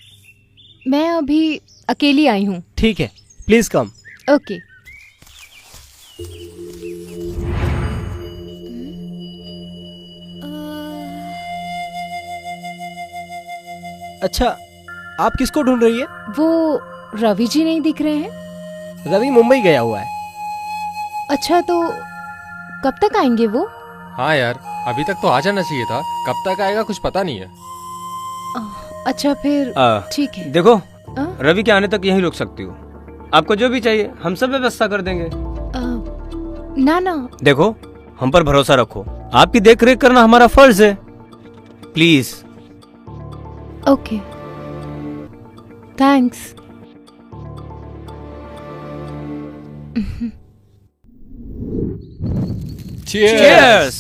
मैं अभी अकेली आई हूँ। ठीक है, प्लीज कम। ओके। अच्छा, आप किसको ढूंढ रही है? वो रवि जी नहीं दिख रहे हैं? रवि मुंबई गया हुआ है। अच्छा, तो कब तक आएंगे वो? हाँ यार, अभी तक तो आ जाना चाहिए था, कब तक आएगा कुछ पता नहीं है। अच्छा फिर ठीक है। देखो, रवि के आने तक यहीं रुक सकती हो। आपको जो भी चाहिए हम सब व्यवस्था कर देंगे। ना। देखो, हम पर भरोसा रखो, आपकी देख रेख करना हमारा फर्ज है। प्लीज। Okay, thanks. Cheers!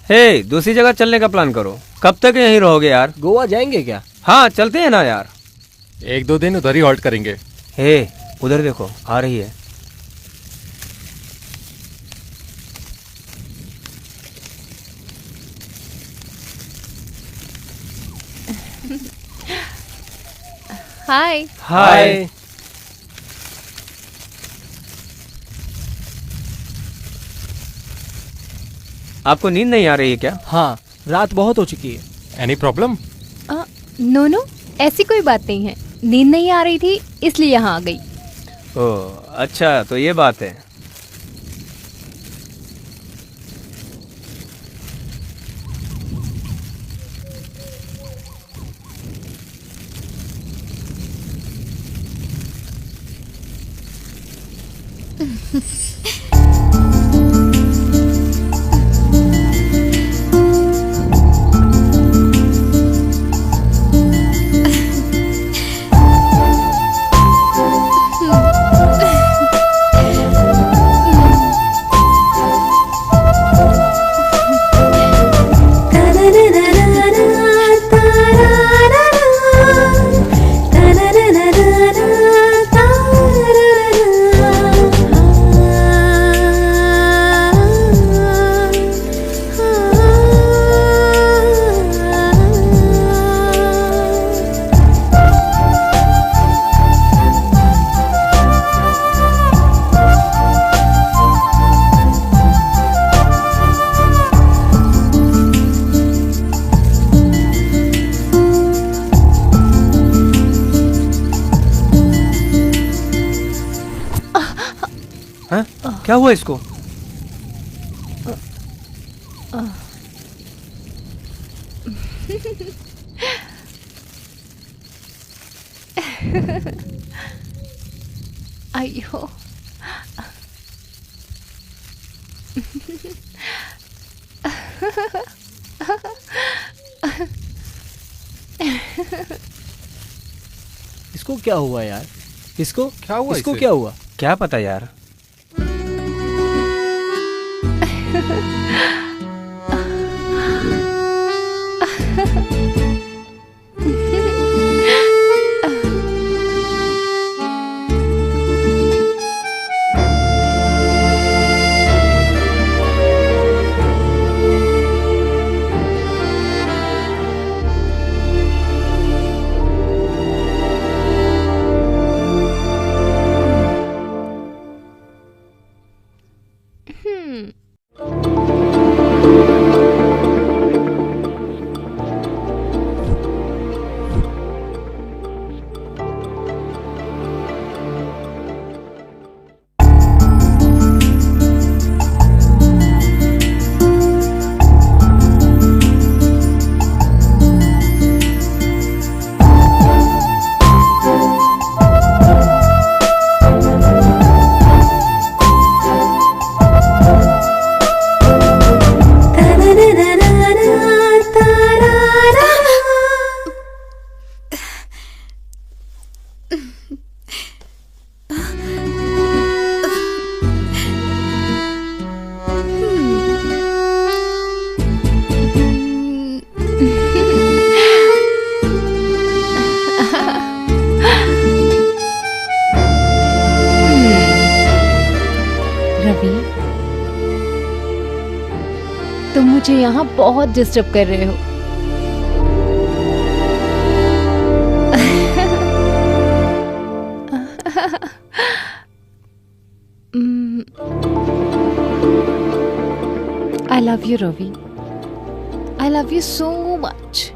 हे, दूसरी जगह चलने का प्लान करो। कब तक यहीं रहोगे यार? गोवा जाएंगे क्या? हाँ, चलते हैं ना यार। 1-2 दिन उधर ही हॉल्ट करेंगे। हे, उधर देखो, आ रही है। हाय। हाय। आपको नींद नहीं आ रही है क्या? हाँ, रात बहुत हो चुकी है। Any problem? नो नो, ऐसी कोई बात नहीं है। नींद नहीं आ रही थी इसलिए यहाँ आ गई। ओह, अच्छा, तो ये बात है। क्या हुआ इसको? अयो। इसको क्या हुआ यार? इसको क्या हुआ? इसको इसे? क्या हुआ? क्या पता यार। रवि, तुम मुझे यहाँ बहुत डिस्टर्ब कर रहे हो। I love you, Ravi. I love you so much.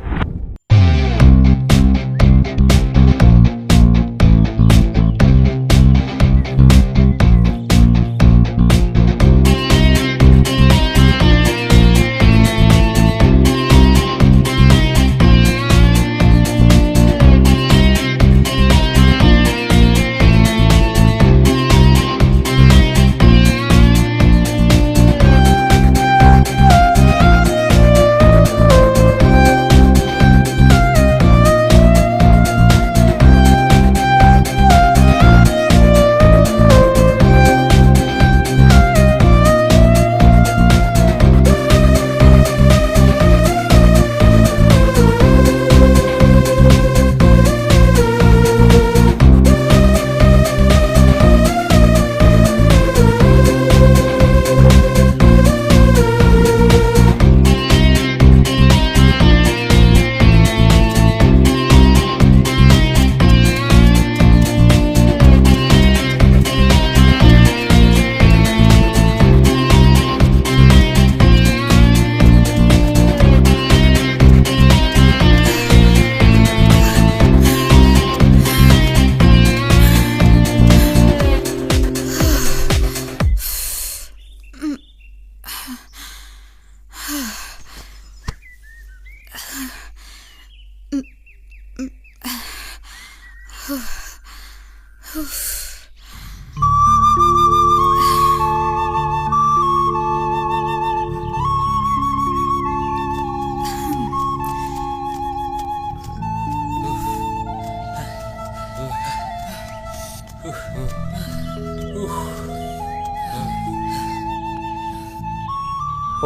Oh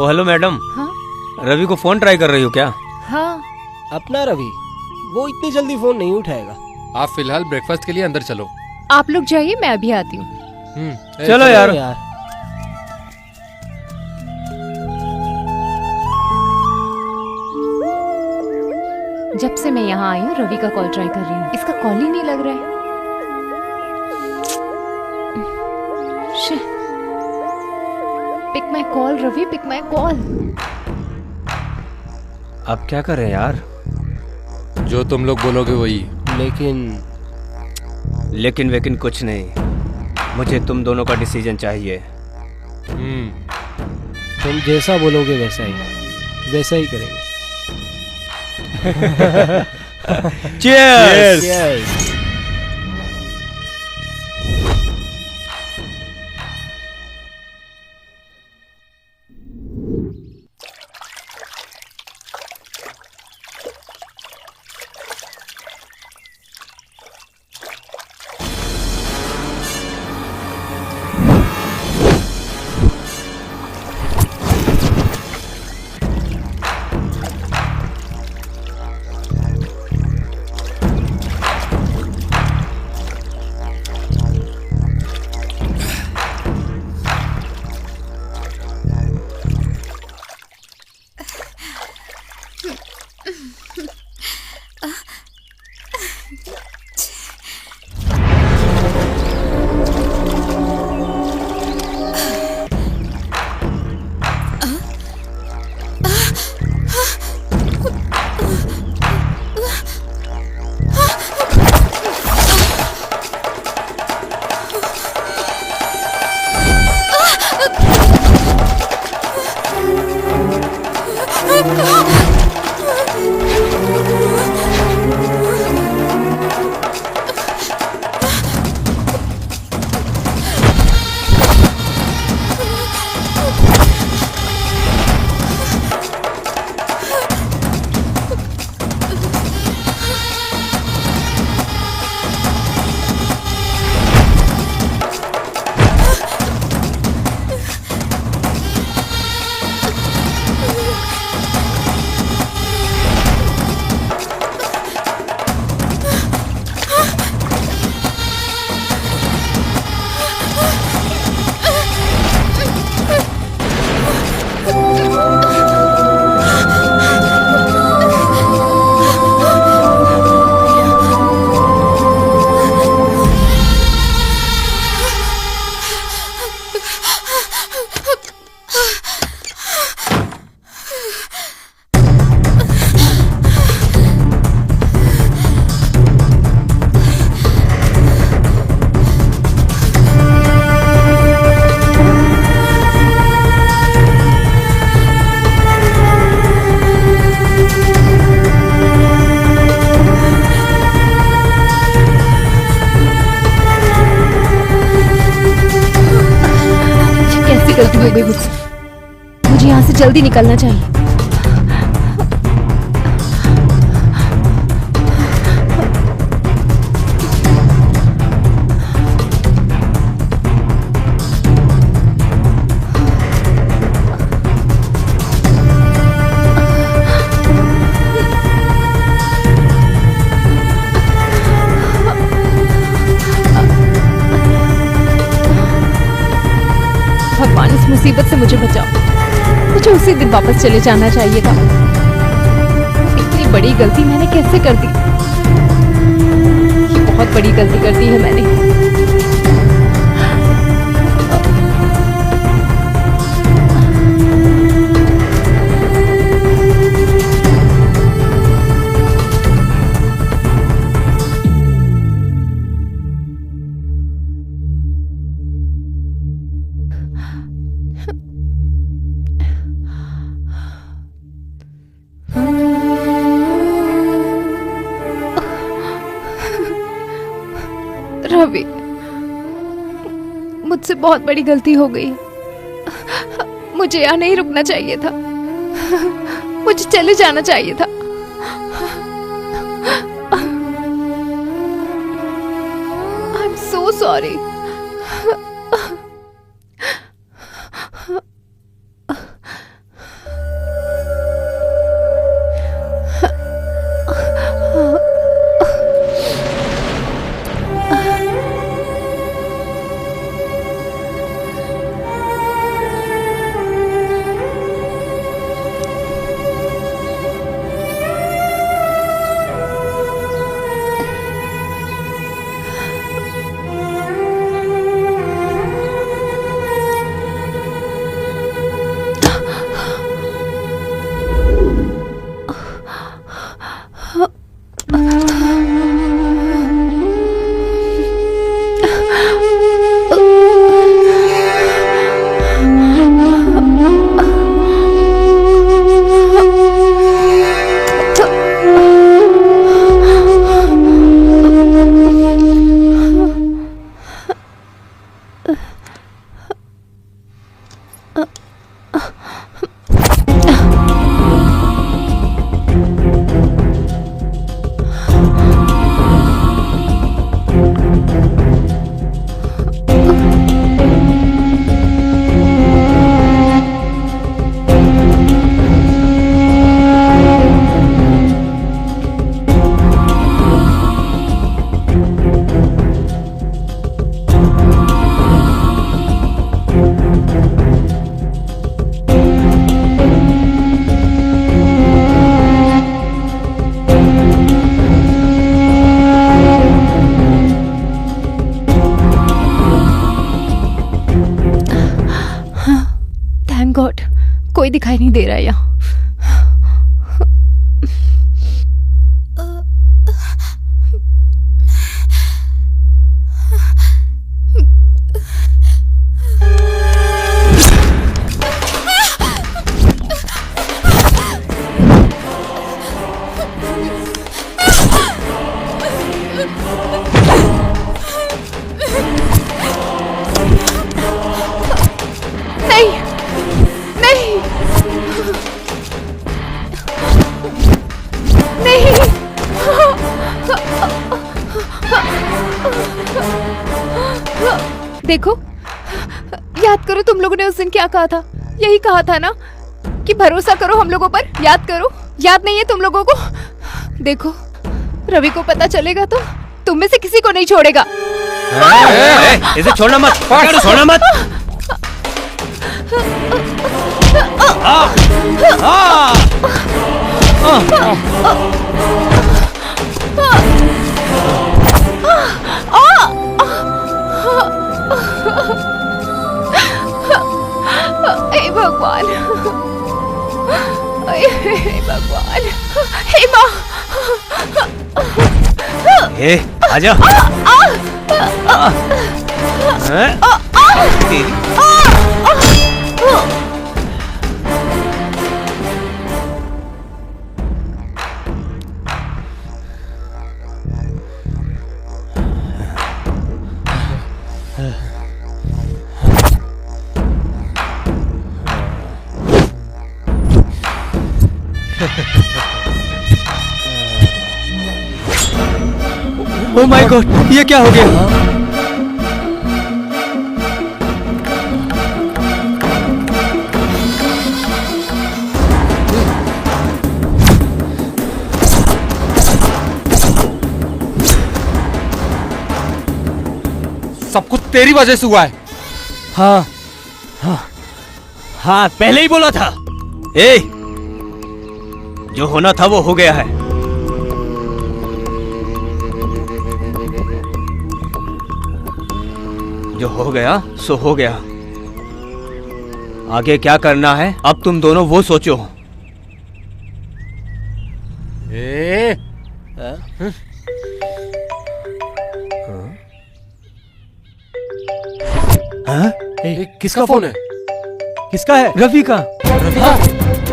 hello madam. हाँ रवि को फोन ट्राई कर रही हो क्या? हाँ। अपना रवि वो इतनी जल्दी फोन नहीं उठाएगा। आप फिलहाल ब्रेकफास्ट के लिए अंदर चलो। आप लोग जाइए, मैं अभी आती हूँ। चलो यार। जब से मैं यहाँ आई हूँ रवि का कॉल ट्राई कर रही हूँ, इसका कॉल ही नहीं लग रहा है। Pick my call Ravi, pick my call. अब क्या करें यार? जो तुम लोग बोलोगे वही। लेकिन वेकिन कुछ नहीं, मुझे तुम दोनों का डिसीजन चाहिए। तुम जैसा बोलोगे वैसा ही करेंगे। Cheers! गलती हो गई मुझसे, मुझे यहाँ से जल्दी निकलना चाहिए। भगवान इस मुसीबत से मुझे बचाओ, मुझे उसी दिन वापस चले जाना चाहिए था। इतनी बड़ी गलती मैंने कैसे कर दी? ये बहुत बड़ी गलती कर दी है मैंने। रवि, मुझसे बहुत बड़ी गलती हो गई। मुझे यहाँ नहीं रुकना चाहिए था, मुझे चले जाना चाहिए था। I am so sorry. Thank God, कोई दिखाई नहीं दे रहा है यहाँ। देखो, याद करो तुम लोगों ने उस दिन क्या कहा था। यही कहा था ना कि भरोसा करो हम लोगों पर। याद करो, याद नहीं है तुम लोगों को? देखो, रवि को पता चलेगा तो तुम में से किसी को नहीं छोड़ेगा। इसे छोड़ना मत, छोड़ना मत। हे भगवान, हे भगवान, हे माँ। ए, आजा। ओह माय गॉड, ये क्या हो गया? सब कुछ तेरी वजह से हुआ है। हाँ हाँ हाँ, पहले ही बोला था। ए, जो होना था वो हो गया है। जो हो गया सो हो गया। आगे क्या करना है अब तुम दोनों वो सोचो। किसका फोन है? किसका है? रवि का।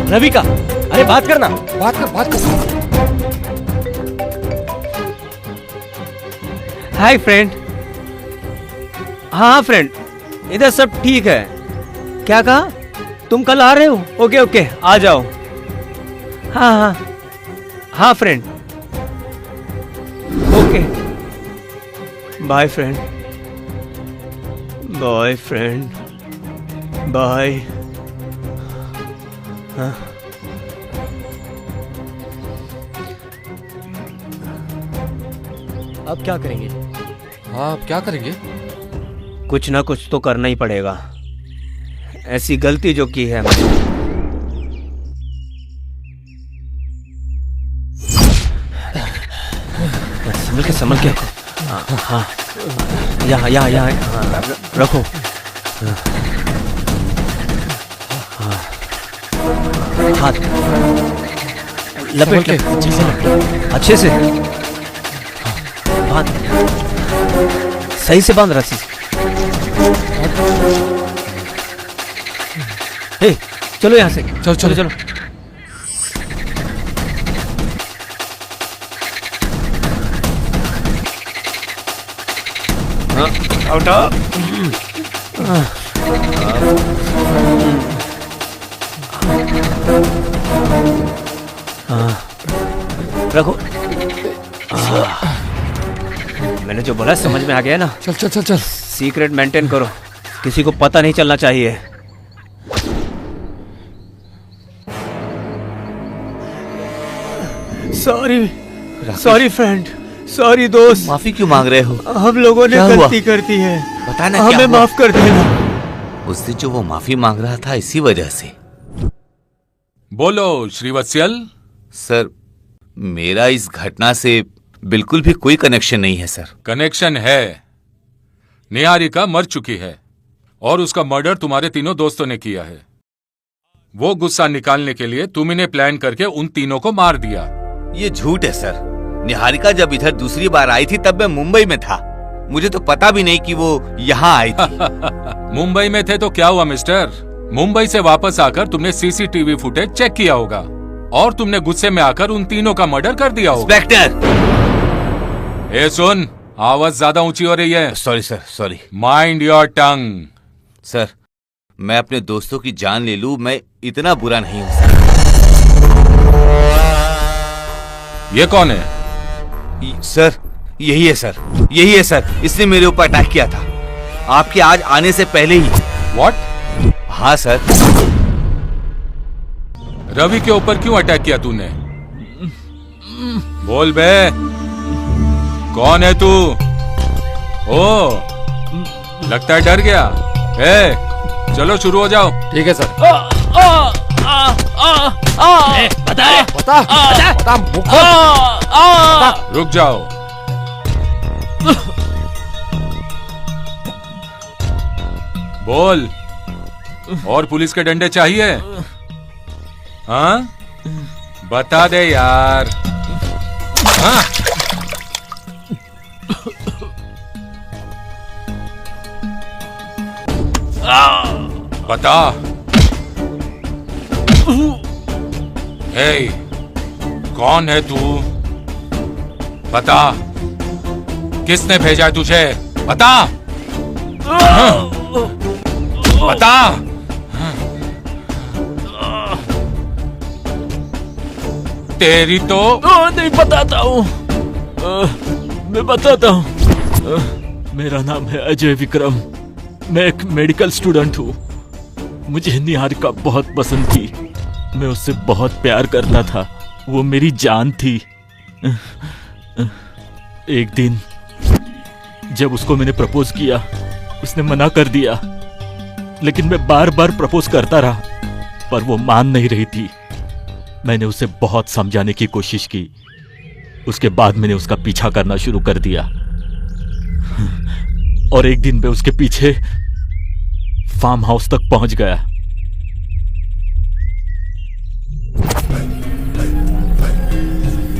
रवि का। अरे बात करना। बात कर। हाय फ्रेंड, हाँ फ्रेंड, इधर सब ठीक है। क्या कहा? तुम कल आ रहे हो? ओके ओके, आ जाओ। हाँ हाँ हाँ friend, okay bye friend, bye friend, bye. हाँ अब क्या करेंगे? आप क्या करेंगे? कुछ ना कुछ तो करना ही पड़ेगा। ऐसी गलती जो की है मैंने। संभल के हाँ हाँ, यहाँ यहाँ यहाँ हाँ, रखो। हाँ, हाथ लपेट के अच्छे से बांध, सही से बांध रस्सी से। हे, चलो यहाँ से, चलो चलो चलो। आउट। रखो। मैंने जो बोला समझ में आ गया ना? चल चल चल चल। सीक्रेट मेंटेन करो, किसी को पता नहीं चलना चाहिए। सॉरी फ्रेंड, सॉरी दोस्त। माफी क्यों मांग रहे हो? हम लोगों ने क्या हुआ? गलती कर दी है, बताना हमें क्या हुआ? माफ कर देना। उस दिन जो वो माफी मांग रहा था इसी वजह से। बोलो श्रीवत्सल। सर, मेरा इस घटना से बिल्कुल भी कोई कनेक्शन नहीं है सर। कनेक्शन है। निहारिका मर चुकी है और उसका मर्डर तुम्हारे तीनों दोस्तों ने किया है। वो गुस्सा निकालने के लिए तुम इन्हें प्लान करके उन तीनों को मार दिया। ये झूठ है सर। निहारिका जब इधर दूसरी बार आई थी तब मैं मुंबई में था। मुझे तो पता भी नहीं कि वो यहाँ आई थी। मुंबई में थे तो क्या हुआ मिस्टर? मुंबई से वापस आकर तुमने सीसीटीवी फुटेज चेक किया होगा और तुमने गुस्से में आकर उन तीनों का मर्डर कर दिया होगा। इंस्पेक्टर! ए सुन, आवाज ज्यादा ऊंची हो रही है। Sorry sir, sorry. Mind your tongue. Sir, मैं अपने दोस्तों की जान ले लूं, मैं इतना बुरा नहीं हूं सर। ये कौन है? सर, यही है सर, यही है सर। इसने मेरे ऊपर अटैक किया था आपके आज आने से पहले ही। व्हाट? हाँ सर। रवि के ऊपर क्यों अटैक किया तूने? बोल बे, कौन है तू? ओ, लगता है डर गया। ए, चलो शुरू हो जाओ। ठीक है सर। बता रुक जाओ। बोल, और पुलिस के डंडे चाहिए? हाँ, बता दे यार। हाँ? बता। हे, कौन है तू? बता, किसने भेजा है तुझे? बता। हाँ? बता। तेरी तो नहीं बताता हूँ। मैं बताता हूँ। मेरा नाम है अजय विक्रम। मैं एक मेडिकल स्टूडेंट हूँ। मुझे निहारिका बहुत पसंद थी। मैं उससे बहुत प्यार करता था। वो मेरी जान थी। एक दिन जब उसको मैंने प्रपोज किया, उसने मना कर दिया। लेकिन मैं बार बार प्रपोज करता रहा, पर वो मान नहीं रही थी। मैंने उसे बहुत समझाने की कोशिश की। उसके बाद मैंने उसका पीछा करना शुरू कर दिया और एक दिन मैं उसके पीछे फार्म हाउस तक पहुंच गया।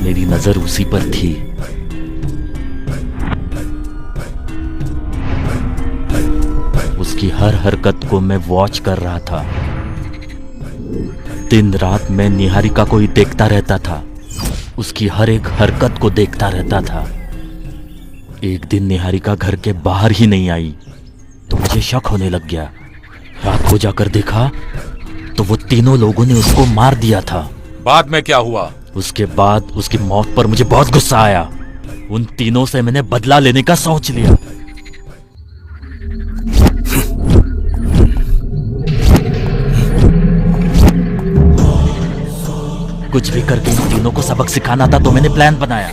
मेरी नजर उसी पर थी। उसकी हर हरकत को मैं वॉच कर रहा था। दिन रात मैं निहारिका को ही देखता रहता था। उसकी हर एक हरकत को देखता रहता था। एक दिन निहारिका घर के बाहर ही नहीं आई। तो मुझे शक होने लग गया। रात को जाकर देखा तो वो तीनों लोगों ने उसको मार दिया था। बाद में क्या हुआ? उसके बाद उसकी मौत पर मुझे बहुत गुस्सा आया। उन तीनों से मैंने बदला लेने का सोच लिया। कुछ भी करके इन तीनों को सबक सिखाना था, तो मैंने प्लान बनाया।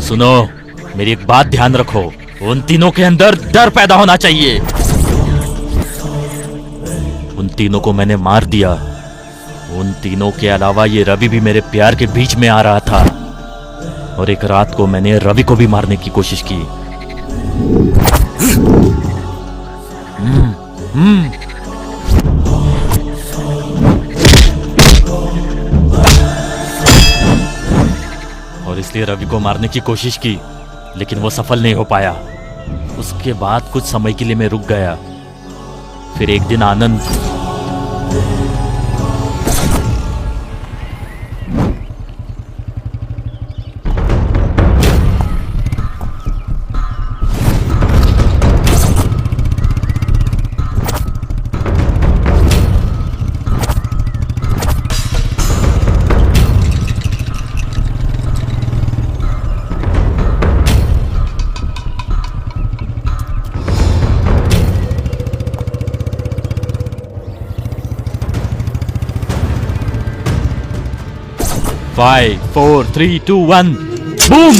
सुनो, मेरी एक बात ध्यान रखो, उन तीनों के अंदर डर पैदा होना चाहिए। उन तीनों को मैंने मार दिया। उन तीनों के अलावा ये रवि भी मेरे प्यार के बीच में आ रहा था, और एक रात को मैंने रवि को भी मारने की कोशिश की। और इसलिए रवि को मारने की कोशिश की, लेकिन वो सफल नहीं हो पाया। उसके बाद कुछ समय के लिए मैं रुक गया। फिर एक दिन आनंद Five, 4, 3, 2, 1, boom!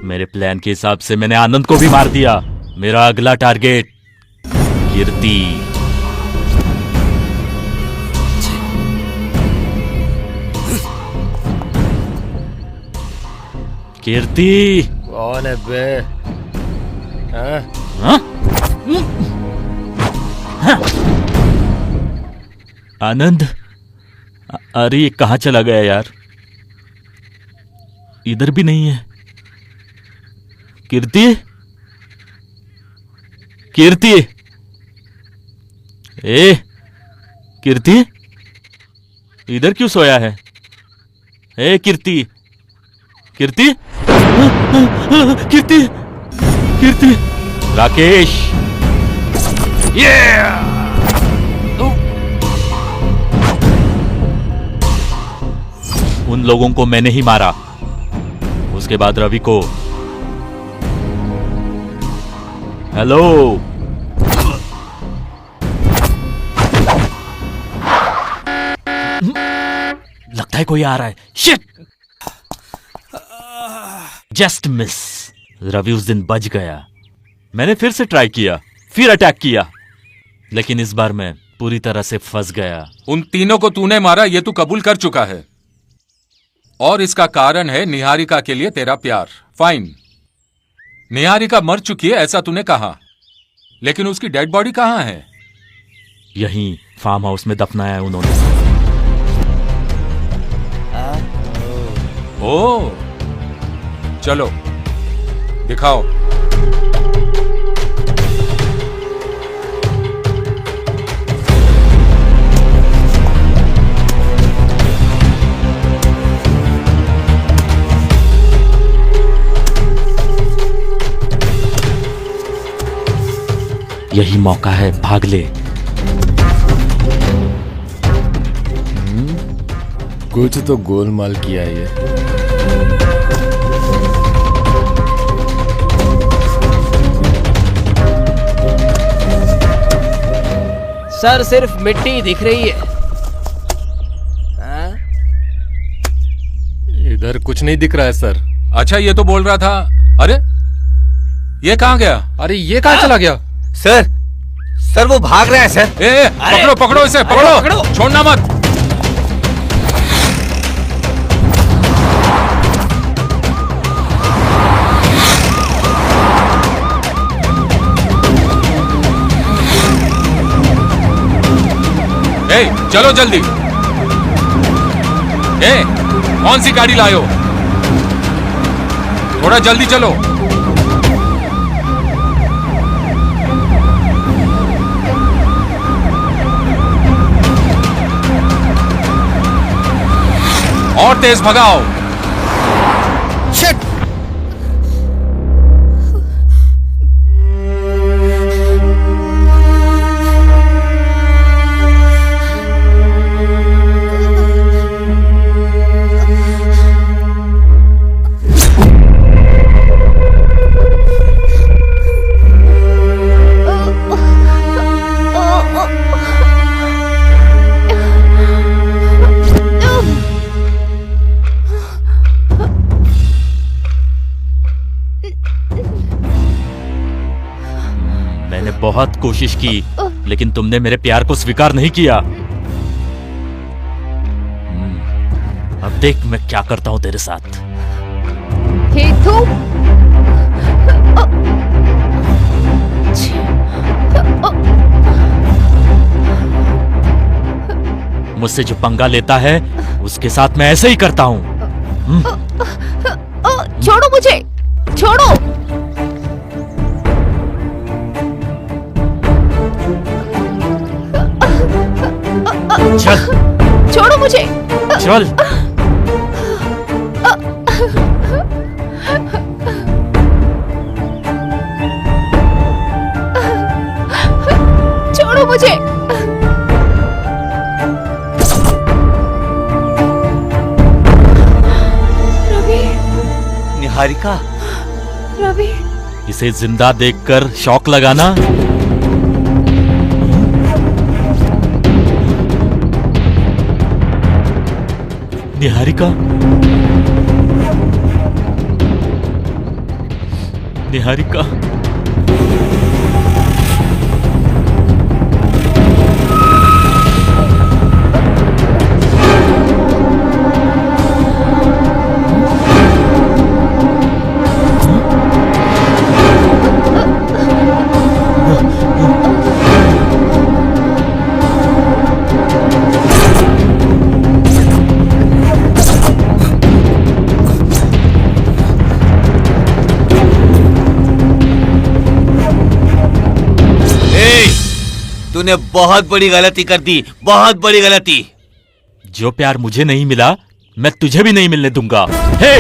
मेरे प्लान के हिसाब से मैंने आनंद को भी मार दिया। मेरा अगला टारगेट कीर्ति। कीर्ति कौन है बे? हाँ? हाँ? आनंद, अरे ये कहाँ चला गया यार? इधर भी नहीं है। कीर्ति, कीर्ति, ए कीर्ति, इधर क्यों सोया है? ए कीर्ति, कीर्ति, कीर्ति, कीर्ति, राकेश, उन लोगों को मैंने ही मारा। उसके बाद रवि को। हेलो, लगता है कोई आ रहा है। Shit, just miss. रवि उस दिन बच गया। मैंने फिर से ट्राई किया, फिर अटैक किया, लेकिन इस बार मैं पूरी तरह से फंस गया। उन तीनों को तूने मारा, ये तू कबूल कर चुका है, और इसका कारण है निहारिका के लिए तेरा प्यार। फाइन, निहारिका मर चुकी है ऐसा तूने कहा, लेकिन उसकी डेड बॉडी कहां है? यहीं फार्म हाउस में दफनाया है उन्होंने। ओ, चलो दिखाओ। यही मौका है, भाग ले। कुछ तो गोलमाल किया ये। सर सिर्फ मिट्टी दिख रही है। हाँ? इधर कुछ नहीं दिख रहा है सर। अच्छा, ये तो बोल रहा था। अरे ये कहां गया? अरे ये कहां चला गया? सर वो भाग रहा है सर। ए, पकड़ो पकड़ो इसे, पकड़ो, छोड़ना मत। ए, चलो जल्दी। ए, कौन सी गाड़ी लाए हो? थोड़ा जल्दी चलो। और तेज भगाओ। शिट! बहुत कोशिश की, लेकिन तुमने मेरे प्यार को स्वीकार नहीं किया। अब देख मैं क्या करता हूं तेरे साथ। हेतु, मुझसे जो पंगा लेता है उसके साथ मैं ऐसे ही करता हूं। छोड़ो मुझे, छोड़ो। चल, छोड़ो मुझे, चल। छोड़ो मुझे। रवि, निहारिका, रवि, इसे जिंदा देखकर शौक लगाना। निहारिका, निहारिका, तूने बहुत बड़ी गलती कर दी, बहुत बड़ी गलती। जो प्यार मुझे नहीं मिला मैं तुझे भी नहीं मिलने दूंगा। हे!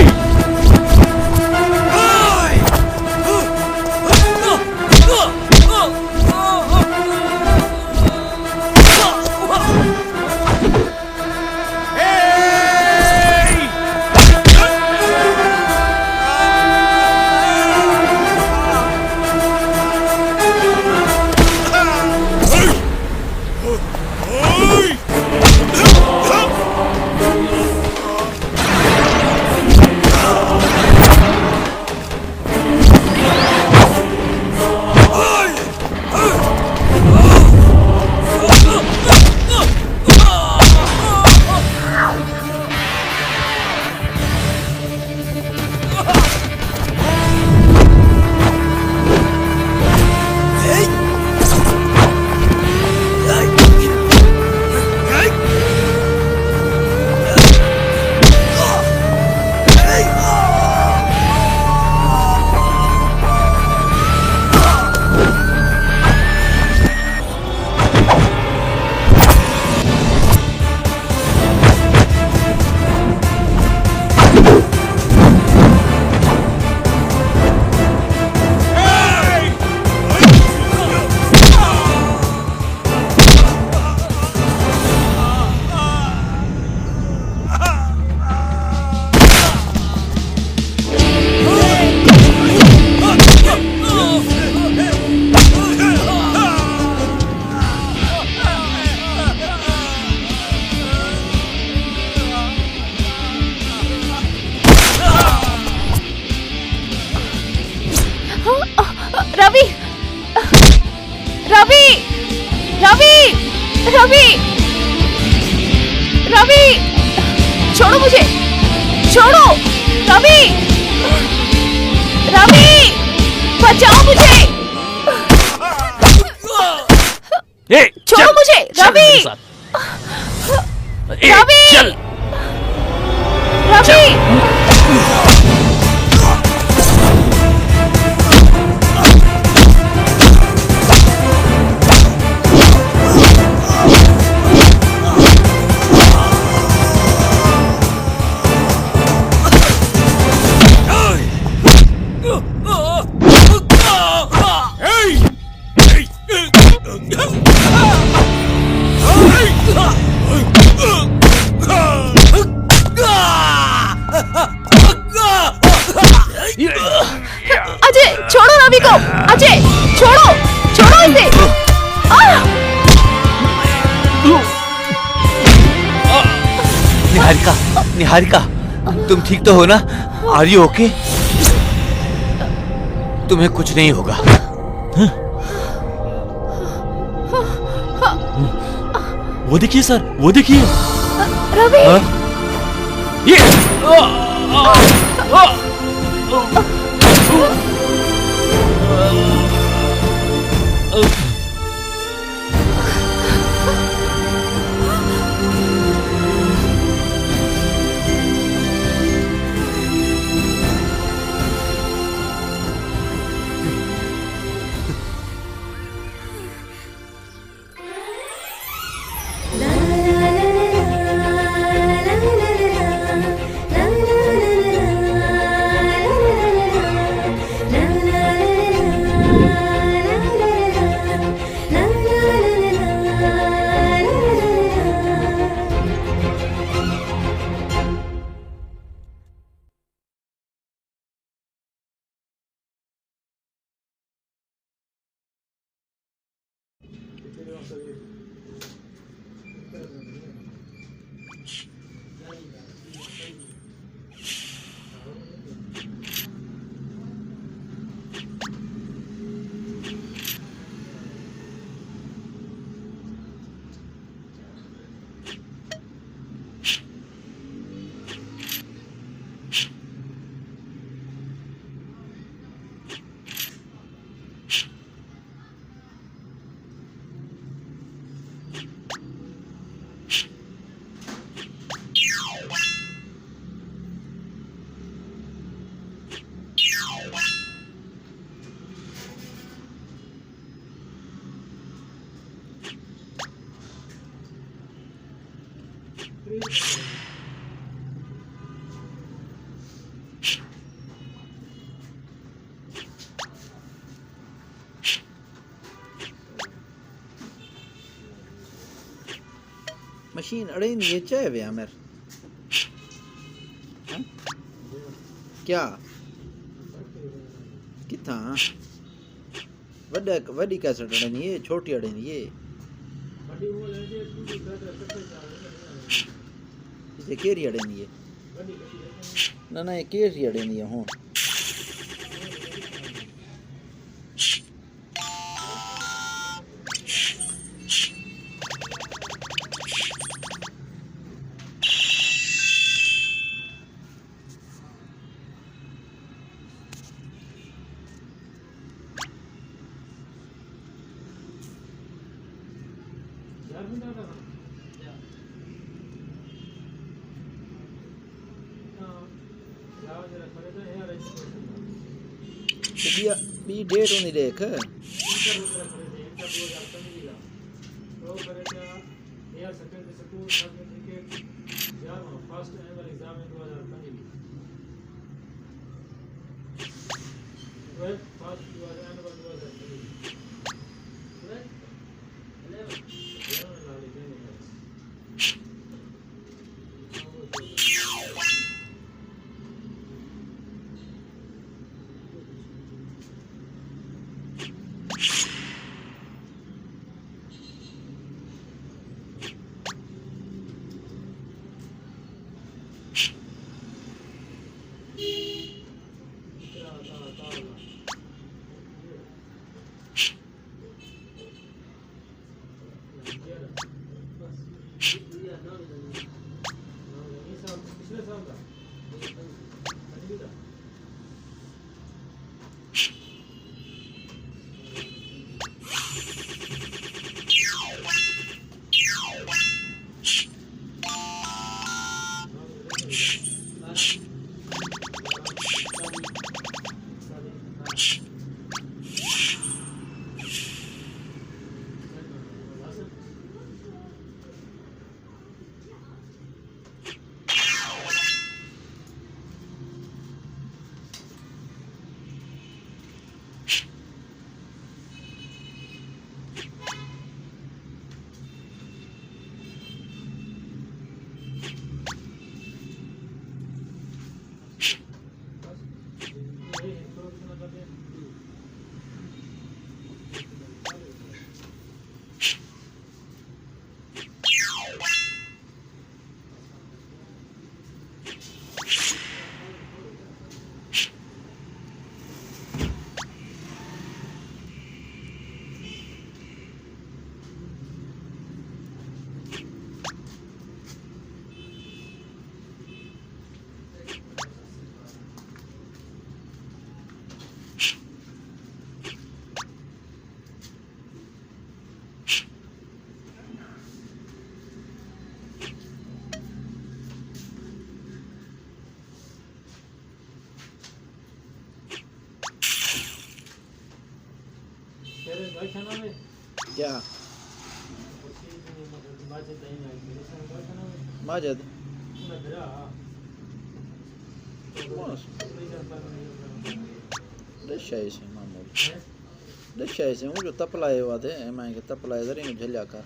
रवि, रवि, रवि, रवि, रवि, छोड़ो मुझे, छोड़ो, रवि, रवि, बचाओ मुझे, छोड़ो मुझे, रवि, रवि, रवि। अजय, छोड़ो रवि को, अजय, छोड़ो, छोड़ो इसे। निहारिका, निहारिका, तुम ठीक तो हो ना? Are you okay? तुम्हें कुछ नहीं होगा। वो देखिए सर, वो देखिए। रवि। ये मशीन अड़े ये चाहे वे अमर क्या किथा वडी कैसेट अड़े ये छोटी अड़े ये इसे केरी अड़े ये ना ना ये केरी अड़े ये हो बी डेट होनी देख क्या माजद दशाई से मामूल दशाई से वो जो तपलाए हुआ थे मैं के तपलाए इधर ही झलिया कर